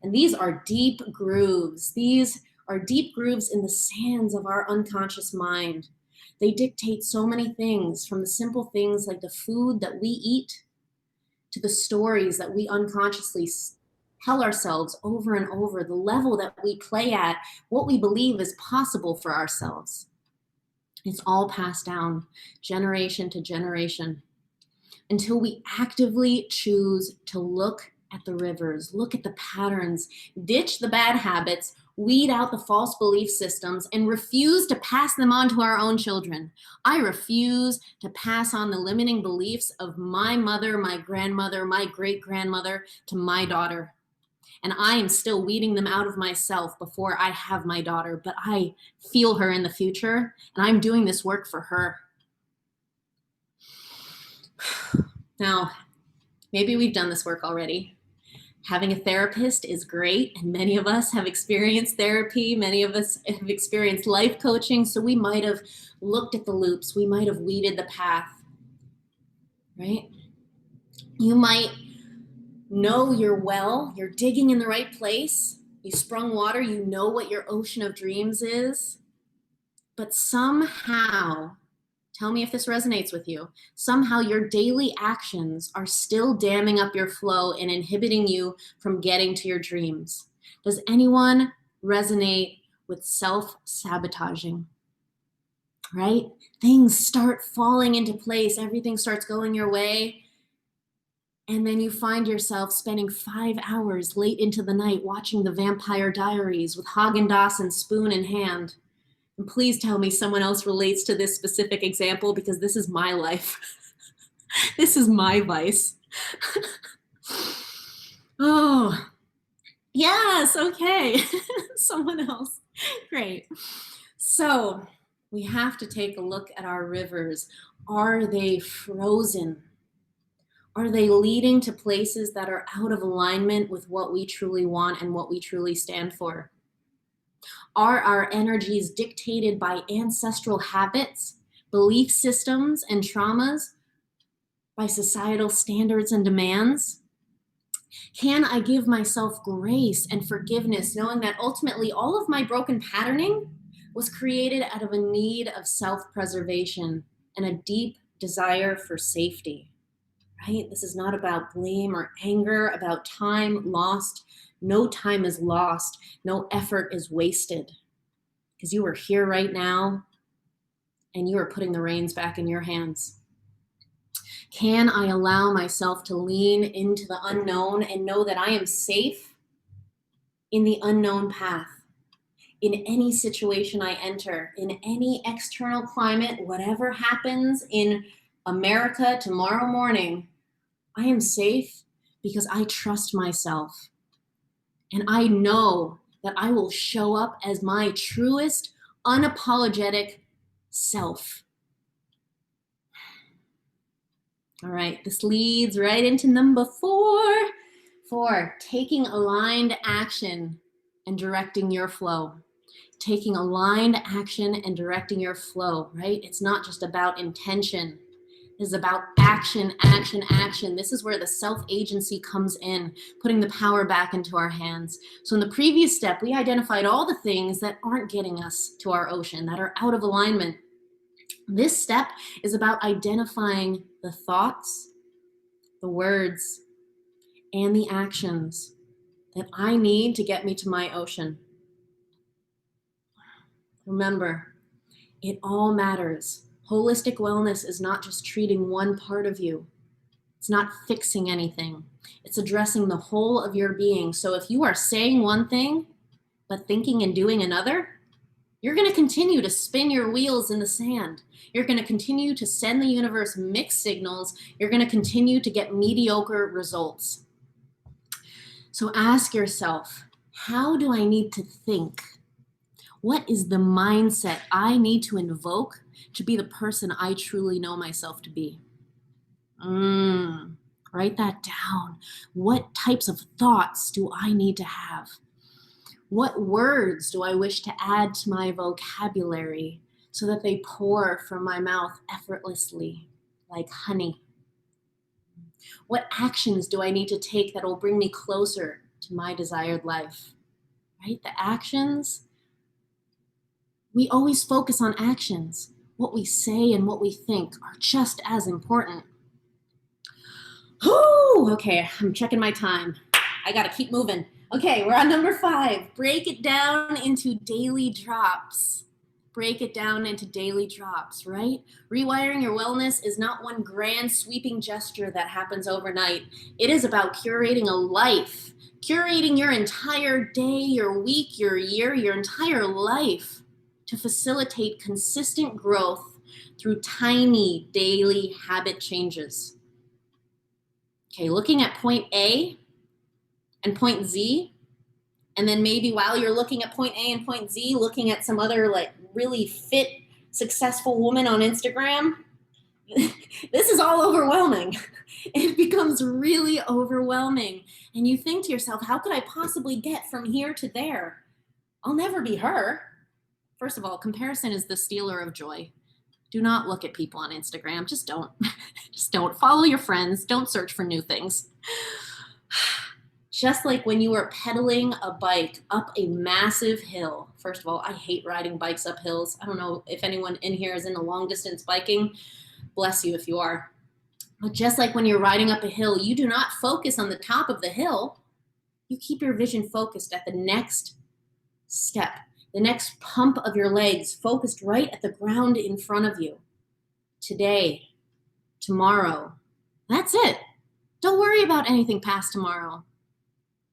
And these are deep grooves. These are deep grooves in the sands of our unconscious mind. They dictate so many things, from the simple things like the food that we eat to the stories that we unconsciously tell ourselves over and over, the level that we play at, what we believe is possible for ourselves. It's all passed down generation to generation until we actively choose to look at the rivers, look at the patterns, ditch the bad habits, weed out the false belief systems, and refuse to pass them on to our own children. I refuse to pass on the limiting beliefs of my mother, my grandmother, my great-grandmother to my daughter. And I am still weeding them out of myself before I have my daughter, but I feel her in the future, and I'm doing this work for her. Now, maybe we've done this work already. Having a therapist is great, and many of us have experienced therapy. Many of us have experienced life coaching, so we might have looked at the loops. We might have weeded the path, right? You might know you're digging in the right place. You sprung water, you know what your ocean of dreams is, but somehow, tell me if this resonates with you, somehow your daily actions are still damming up your flow and inhibiting you from getting to your dreams. Does anyone resonate with self-sabotaging? Right? Things start falling into place. Everything starts going your way. And then you find yourself spending 5 hours late into the night watching The Vampire Diaries with Haagen-Dazs and spoon in hand. And please tell me someone else relates to this specific example, because this is my life. This is my vice. Oh, yes, okay. Someone else. Great. So we have to take a look at our rivers. Are they frozen? Are they leading to places that are out of alignment with what we truly want and what we truly stand for? Are our energies dictated by ancestral habits, belief systems, and traumas? by societal standards and demands? Can I give myself grace and forgiveness, knowing that ultimately all of my broken patterning was created out of a need of self-preservation and a deep desire for safety, right? This is not about blame or anger, about time lost. No time is lost. No effort is wasted, because you are here right now and you are putting the reins back in your hands. Can I allow myself to lean into the unknown and know that I am safe in the unknown path, in any situation I enter, in any external climate, whatever happens in America tomorrow morning, I am safe because I trust myself. And I know that I will show up as my truest, unapologetic self. All right, this leads right into number 4. 4, taking aligned action and directing your flow. Taking aligned action and directing your flow, right? It's not just about intention. It's about action, action, action. This is where the self-agency comes in, putting the power back into our hands. So in the previous step, we identified all the things that aren't getting us to our ocean, that are out of alignment. This step is about identifying the thoughts, the words, and the actions that I need to get me to my ocean. Remember, it all matters. Holistic wellness is not just treating one part of you. It's not fixing anything. It's addressing the whole of your being. So if you are saying one thing, but thinking and doing another, you're going to continue to spin your wheels in the sand. You're going to continue to send the universe mixed signals. You're going to continue to get mediocre results. So ask yourself, how do I need to think? What is the mindset I need to invoke to be the person I truly know myself to be? Write that down. What types of thoughts do I need to have? What words do I wish to add to my vocabulary so that they pour from my mouth effortlessly, like honey? What actions do I need to take that will bring me closer to my desired life? Right? The actions. We always focus on actions. What we say and what we think are just as important. Whew, okay, I'm checking my time. I gotta keep moving. Okay, we're on number 5. Break it down into daily drops. Break it down into daily drops, right? Rewiring your wellness is not one grand sweeping gesture that happens overnight. It is about curating a life, curating your entire day, your week, your year, your entire life to facilitate consistent growth through tiny daily habit changes. Okay, looking at point A and point Z, and then maybe while you're looking at point A and point Z, looking at some other like really fit, successful woman on Instagram, this is all overwhelming. It becomes really overwhelming. And you think to yourself, how could I possibly get from here to there? I'll never be her. First of all, comparison is the stealer of joy. Do not look at people on Instagram. Just don't. Just don't. Follow your friends. Don't search for new things. Just like when you are pedaling a bike up a massive hill. First of all, I hate riding bikes up hills. I don't know if anyone in here is into long distance biking. Bless you if you are. But just like when you're riding up a hill, you do not focus on the top of the hill. You keep your vision focused at the next step, the next pump of your legs, focused right at the ground in front of you. Today, tomorrow, that's it. Don't worry about anything past tomorrow.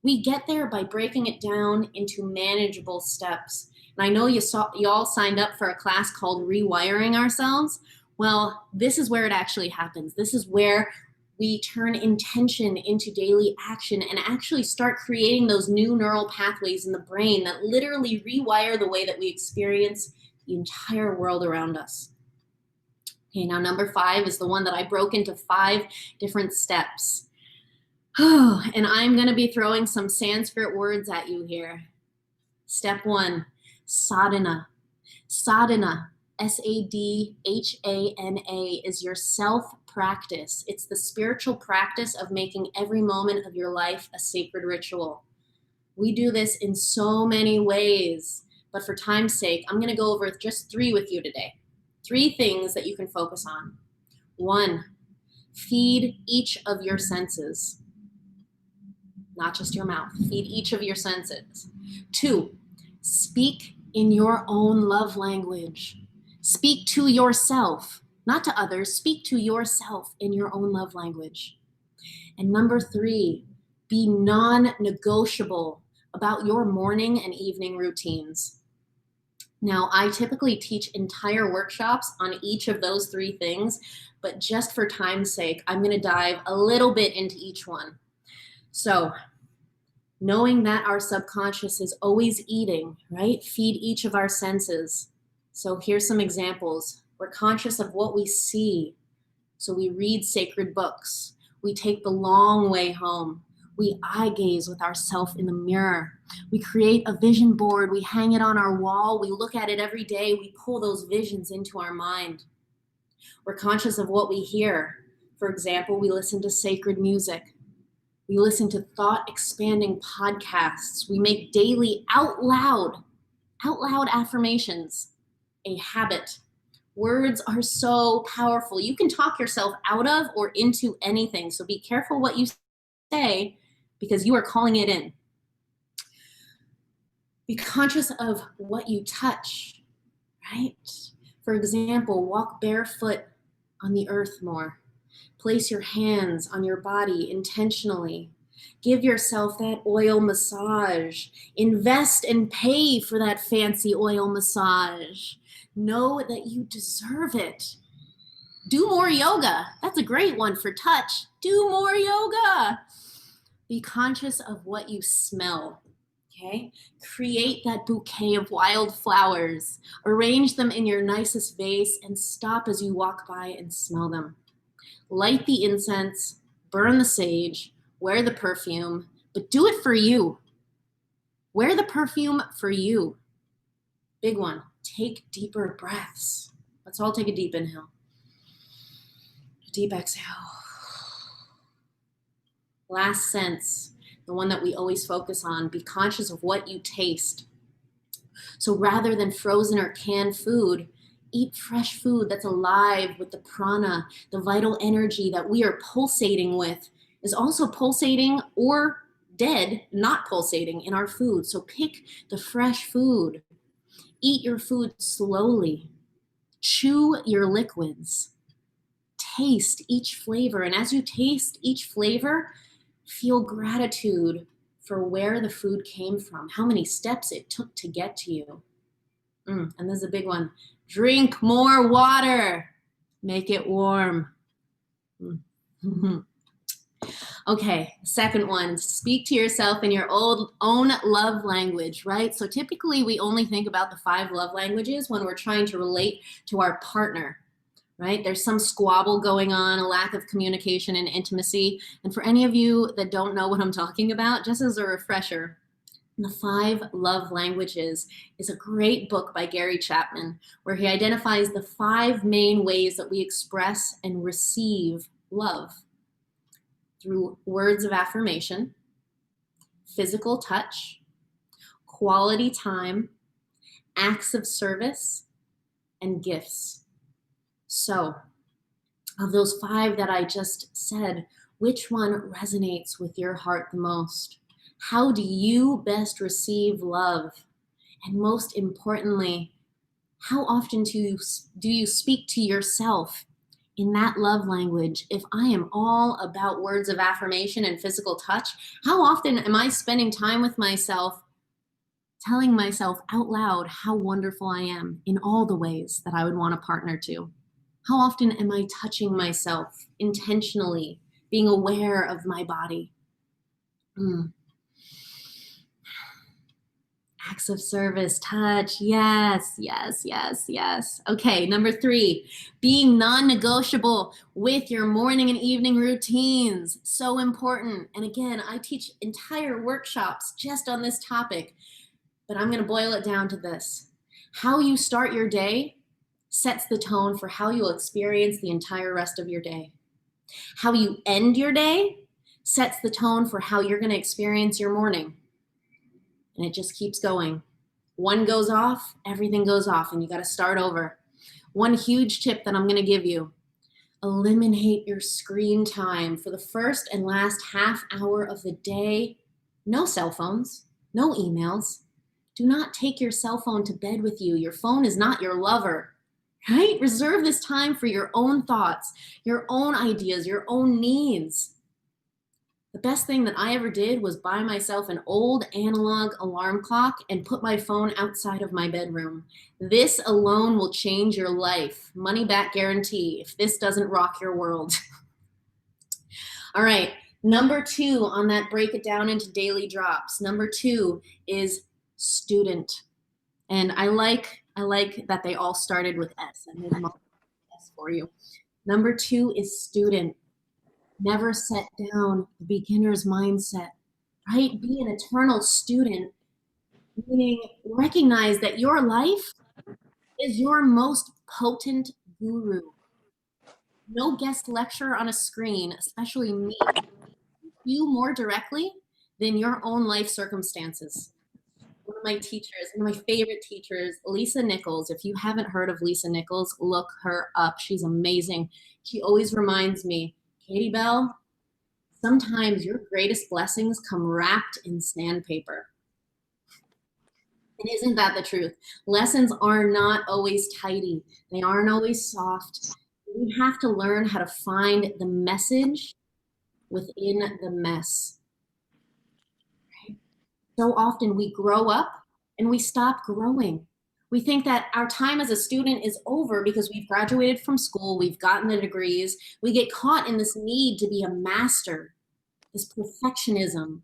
We get there by breaking it down into manageable steps. And I know you all signed up for a class called Rewiring Ourselves. Well, this is where it actually happens. This is where we turn intention into daily action and actually start creating those new neural pathways in the brain that literally rewire the way that we experience the entire world around us. Okay, now number 5 is the one that I broke into 5 different steps. Oh, and I'm going to be throwing some Sanskrit words at you here. Step 1, sadhana. Sadhana. SADHANA, is your self-practice. It's the spiritual practice of making every moment of your life a sacred ritual. We do this in so many ways, but for time's sake, I'm going to go over just 3 with you today. 3 things that you can focus on. 1, feed each of your senses. Not just your mouth. Feed each of your senses. 2, speak in your own love language. Speak to yourself, not to others. Speak to yourself in your own love language. And number 3, be non-negotiable about your morning and evening routines. Now, I typically teach entire workshops on each of those 3 things, but just for time's sake, I'm going to dive a little bit into each one. So, knowing that our subconscious is always eating, right? Feed each of our senses. So here's some examples. We're conscious of what we see. So we read sacred books. We take the long way home. We eye gaze with ourselves in the mirror. We create a vision board. We hang it on our wall. We look at it every day. We pull those visions into our mind. We're conscious of what we hear. For example, we listen to sacred music. We listen to thought-expanding podcasts. We make daily out loud affirmations a habit. Words are so powerful. You can talk yourself out of or into anything. So be careful what you say because you are calling it in. Be conscious of what you touch, right? For example, walk barefoot on the earth more. Place your hands on your body intentionally. Give yourself that oil massage. Invest and pay for that fancy oil massage. Know that you deserve it. Do more yoga. That's a great one for touch. Do more yoga. Be conscious of what you smell. Okay? Create that bouquet of wildflowers. Arrange them in your nicest vase and stop as you walk by and smell them. Light the incense, burn the sage, wear the perfume, but do it for you. Wear the perfume for you. Big one, take deeper breaths. Let's all take a deep inhale. A deep exhale. Last sense, the one that we always focus on, be conscious of what you taste. So rather than frozen or canned food, eat fresh food that's alive with the prana, the vital energy that we are pulsating with is also pulsating or dead, not pulsating in our food. So pick the fresh food. Eat your food slowly. Chew your liquids. Taste each flavor. And as you taste each flavor, feel gratitude for where the food came from, how many steps it took to get to you. And this is a big one. Drink more water. Make it warm. Okay, second one, speak to yourself in your own love language, right? So typically we only think about the 5 love languages when we're trying to relate to our partner, right? There's some squabble going on, a lack of communication and intimacy. And for any of you that don't know what I'm talking about, just as a refresher, The 5 Love Languages is a great book by Gary Chapman, where he identifies the 5 main ways that we express and receive love through words of affirmation, physical touch, quality time, acts of service, and gifts. So, of those 5 that I just said, which one resonates with your heart the most? How do you best receive love? And most importantly, how often do you speak to yourself in that love language? If I am all about words of affirmation and physical touch, how often am I spending time with myself, telling myself out loud how wonderful I am in all the ways that I would want a partner to? How often am I touching myself intentionally, being aware of my body? Acts of service, touch, yes, yes, yes, yes. Okay, number 3, being non-negotiable with your morning and evening routines. So important. And again, I teach entire workshops just on this topic, but I'm gonna boil it down to this. How you start your day sets the tone for how you'll experience the entire rest of your day. How you end your day sets the tone for how you're going to experience your morning. And it just keeps going. One goes off, everything goes off, and you got to start over. One huge tip that I'm going to give you: eliminate your screen time for the first and last half hour of the day. No cell phones, no emails. Do not take your cell phone to bed with you. Your phone is not your lover, right? Reserve this time for your own thoughts, your own ideas, your own needs. The best thing that I ever did was buy myself an old analog alarm clock and put my phone outside of my bedroom. This alone will change your life. Money back guarantee if this doesn't rock your world. All right, number 2 on that break it down into daily drops. Number 2 is student. And I like that they all started with S. I made them all S for you. Number 2 is student. Never set down the beginner's mindset, right? Be an eternal student, meaning recognize that your life is your most potent guru. No guest lecturer on a screen, especially me, you more directly than your own life circumstances. One of my teachers, one of my favorite teachers, Lisa Nichols. If you haven't heard of Lisa Nichols, look her up. She's amazing. She always reminds me, Katie Bell, sometimes your greatest blessings come wrapped in sandpaper. And isn't that the truth? Lessons are not always tidy. They aren't always soft. We have to learn how to find the message within the mess. Right? So often we grow up and we stop growing. We think that our time as a student is over because we've graduated from school, we've gotten the degrees. We get caught in this need to be a master, this perfectionism.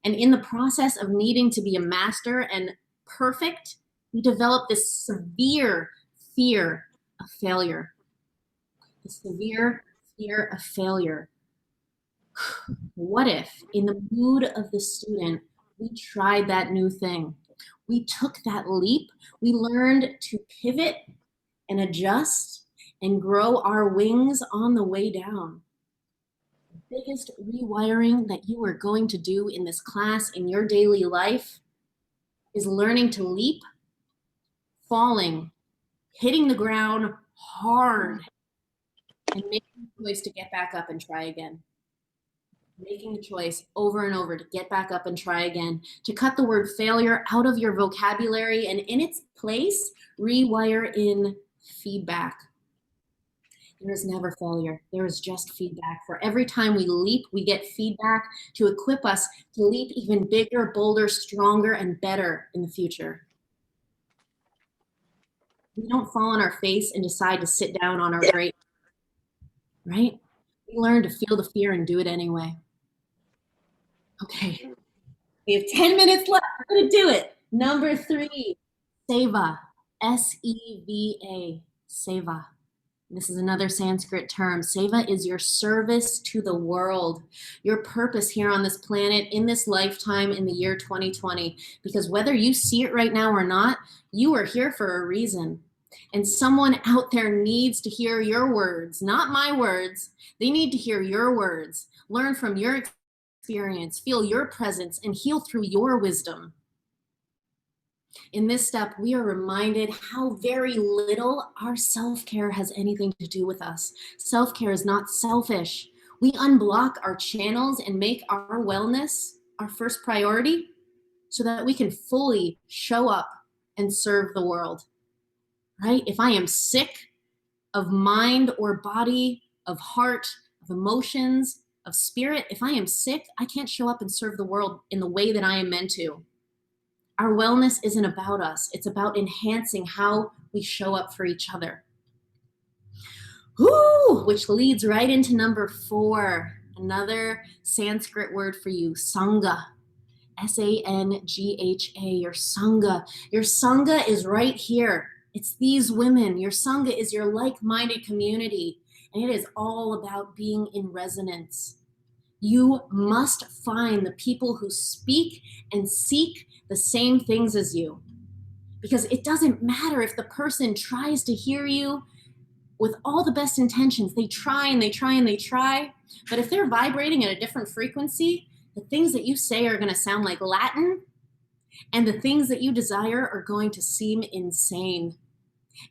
And in the process of needing to be a master and perfect, we develop this severe fear of failure. The severe fear of failure. What if, in the mood of the student, we tried that new thing? We took that leap. We learned to pivot and adjust and grow our wings on the way down. The biggest rewiring that you are going to do in this class in your daily life is learning to leap, falling, hitting the ground hard, and making the choice to get back up and try again. Making the choice over and over to get back up and try again, to cut the word failure out of your vocabulary, and in its place, rewire in feedback. There is never failure. There is just feedback. For every time we leap, we get feedback to equip us to leap even bigger, bolder, stronger, and better in the future. We don't fall on our face and decide to sit down on our great, right? We learn to feel the fear and do it anyway. Okay, we have 10 minutes left. We're gonna do it. Number 3, seva, S-E-V-A, seva. This is another Sanskrit term. Seva is your service to the world, your purpose here on this planet, in this lifetime, in the year 2020. Because whether you see it right now or not, you are here for a reason. And someone out there needs to hear your words, not my words. They need to hear your words, learn from your experience, feel your presence, and heal through your wisdom. In this step, we are reminded how very little our self-care has anything to do with us. Self-care is not selfish. We unblock our channels and make our wellness our first priority so that we can fully show up and serve the world, right? If I am sick of mind or body, of heart, of emotions, of spirit, if I am sick, I can't show up and serve the world in the way that I am meant to. Our wellness isn't about us. It's about enhancing how we show up for each other. Woo! Which leads right into number 4, another Sanskrit word for you, Sangha. S-A-N-G-H-A, your Sangha. Your Sangha is right here. It's these women. Your Sangha is your like-minded community, and it is all about being in resonance. You must find the people who speak and seek the same things as you, Because it doesn't matter if the person tries to hear you with all the best intentions. They try and they try and they try. But if they're vibrating at a different frequency, the things that you say are going to sound like Latin, and the things that you desire are going to seem insane.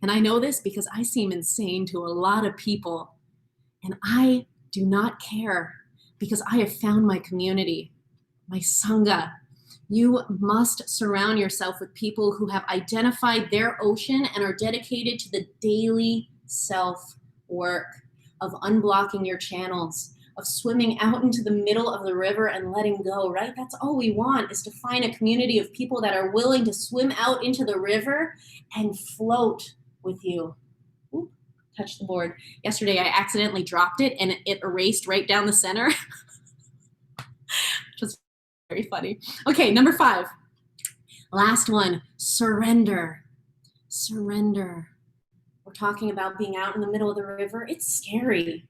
And I know this because I seem insane to a lot of people. And I do not care because I have found my community, my Sangha. You must surround yourself with people who have identified their ocean and are dedicated to the daily self work of unblocking your channels, of swimming out into the middle of the river and letting go, right? That's all we want, is to find a community of people that are willing to swim out into the river and float with you. Ooh, touch the board. Yesterday I accidentally dropped it and it erased right down the center. Just very funny. Okay, number 5. Last one, surrender. Surrender. We're talking about being out in the middle of the river. It's scary.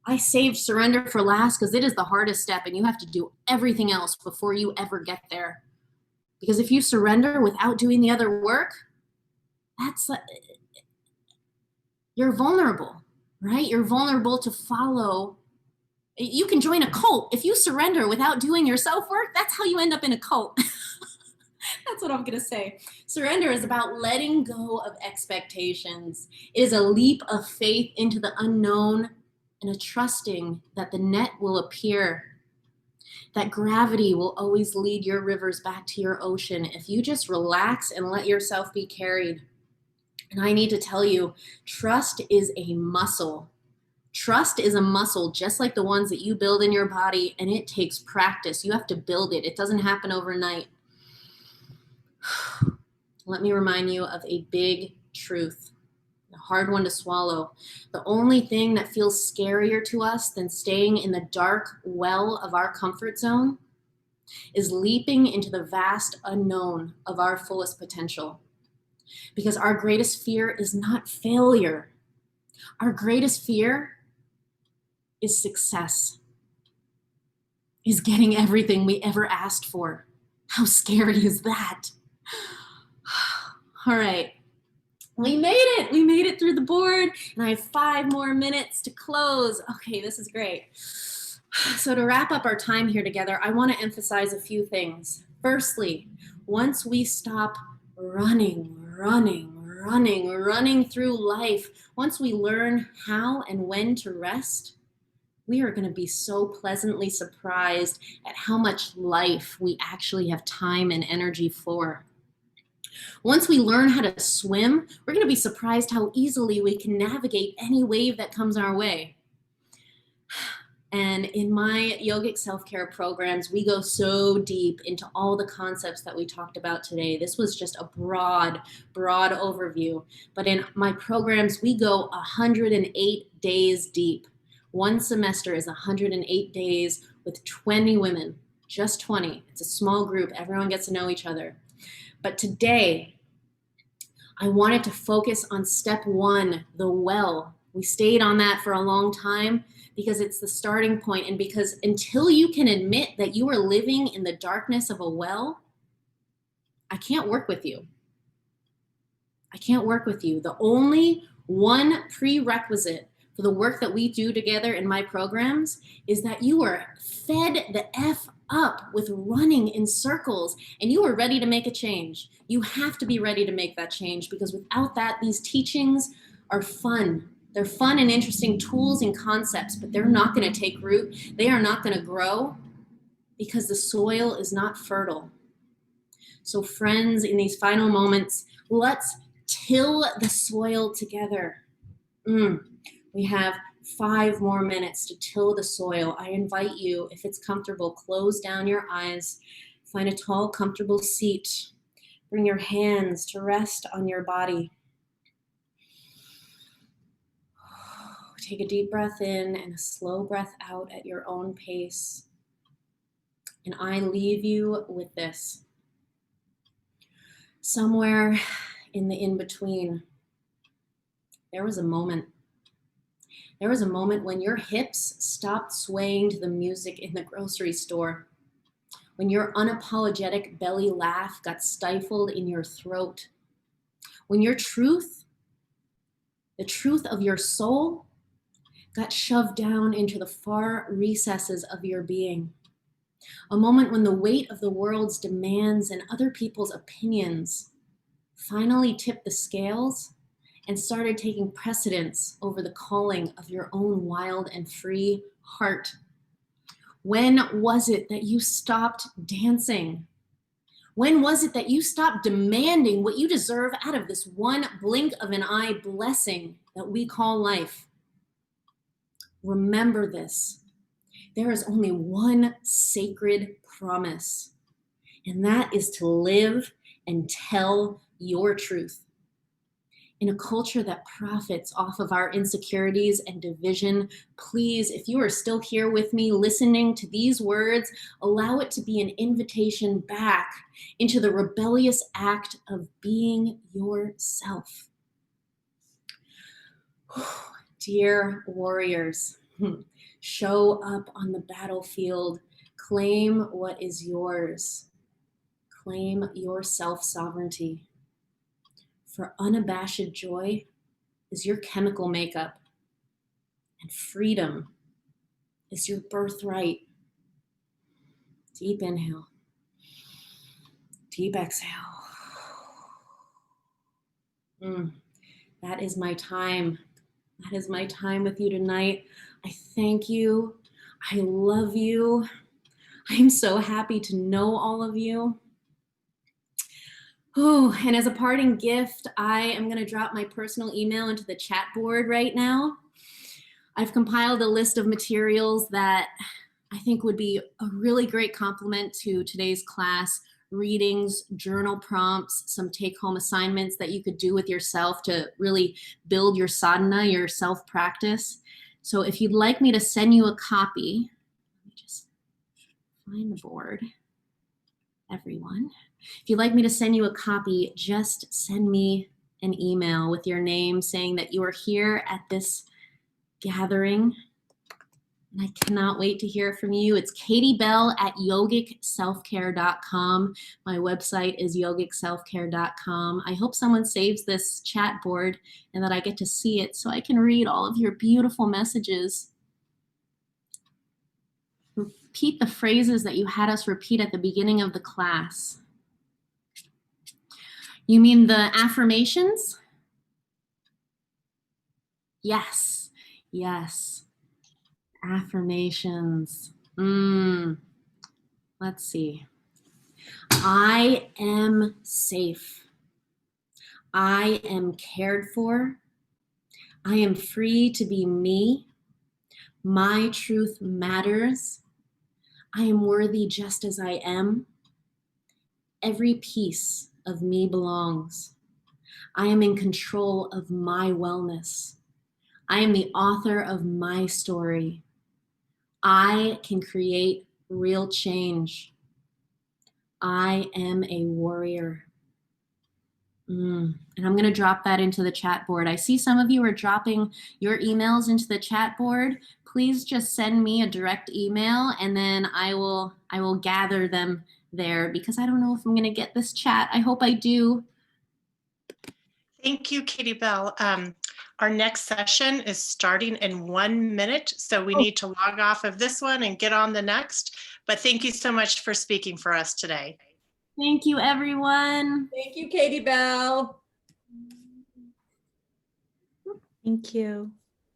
I saved surrender for last because it is the hardest step and you have to do everything else before you ever get there. Because if you surrender without doing the other work, you're vulnerable, right? You're vulnerable to follow. You can join a cult. If you surrender without doing your self-work, that's how you end up in a cult. That's what I'm going to say. Surrender is about letting go of expectations. It is a leap of faith into the unknown and a trusting that the net will appear, that gravity will always lead your rivers back to your ocean if you just relax and let yourself be carried. And I need to tell you, trust is a muscle. Trust is a muscle just like the ones that you build in your body, and it takes practice. You have to build it. It doesn't happen overnight. Let me remind you of a big truth, a hard one to swallow. The only thing that feels scarier to us than staying in the dark well of our comfort zone is leaping into the vast unknown of our fullest potential. Because our greatest fear is not failure. Our greatest fear is success, is getting everything we ever asked for. How scary is that? All right, we made it. We made it through the board, and I have 5 more minutes to close. Okay, this is great. So to wrap up our time here together, I want to emphasize a few things. Firstly, once we stop running through life, once we learn how and when to rest, we are going to be so pleasantly surprised at how much life we actually have time and energy for. Once we learn how to swim, we're going to be surprised how easily we can navigate any wave that comes our way. And in my yogic self-care programs, we go so deep into all the concepts that we talked about today. This was just a broad overview. But in my programs, we go 108 days deep. One semester is 108 days with 20 women, just 20. It's a small group. Everyone gets to know each other. But today, I wanted to focus on step 1, the well. We stayed on that for a long time because it's the starting point, and because until you can admit that you are living in the darkness of a well, I can't work with you. I can't work with you. The only one prerequisite for the work that we do together in my programs is that you are fed the F up with running in circles and you are ready to make a change. You have to be ready to make that change, because without that, these teachings are fun. They're fun and interesting tools and concepts, but they're not going to take root. They are not going to grow because the soil is not fertile. So friends, in these final moments, let's till the soil together. We have 5 more minutes to till the soil. I invite you, if it's comfortable, close down your eyes, find a tall, comfortable seat. Bring your hands to rest on your body. Take a deep breath in and a slow breath out at your own pace. And I leave you with this. Somewhere in the in-between, there was a moment. There was a moment when your hips stopped swaying to the music in the grocery store, when your unapologetic belly laugh got stifled in your throat, when your truth, the truth of your soul, got shoved down into the far recesses of your being. A moment when the weight of the world's demands and other people's opinions finally tipped the scales and started taking precedence over the calling of your own wild and free heart. When was it that you stopped dancing? When was it that you stopped demanding what you deserve out of this one blink of an eye blessing that we call life? Remember this. There is only one sacred promise, and that is to live and tell your truth. In a culture that profits off of our insecurities and division, please, if you are still here with me listening to these words, allow it to be an invitation back into the rebellious act of being yourself. Dear warriors, show up on the battlefield. Claim what is yours. Claim your self-sovereignty. For unabashed joy is your chemical makeup, and freedom is your birthright. Deep inhale. Deep exhale. That is my time. That is my time with you tonight. I thank you. I love you. I'm so happy to know all of you. Oh, and as a parting gift, I am going to drop my personal email into the chat board right now. I've compiled a list of materials that I think would be a really great complement to today's class. Readings, journal prompts, some take-home assignments that you could do with yourself to really build your sadhana, your self-practice. So if you'd like me to send you a copy, let me just find the board, everyone. If you'd like me to send you a copy, just send me an email with your name saying that you are here at this gathering. And I cannot wait to hear from you. It's CATIEBELLE@yogicselfcare.com. My website is yogicselfcare.com. I hope someone saves this chat board and that I get to see it so I can read all of your beautiful messages. Repeat the phrases that you had us repeat at the beginning of the class. You mean the affirmations? Yes, yes. Affirmations. Let's see. I am safe. I am cared for. I am free to be me. My truth matters. I am worthy just as I am. Every piece of me belongs. I am in control of my wellness. I am the author of my story. I can create real change. I am a warrior. And I'm going to drop that into the chat board. I see some of you are dropping your emails into the chat board. Please just send me a direct email and then I will gather them there because I don't know if I'm going to get this chat. I hope I do. Thank you, Katie Bell. Our next session is starting in 1 minute, so we need to log off of this one and get on the next. But thank you so much for speaking for us today. Thank you, everyone. Thank you, Katie Bell. Thank you.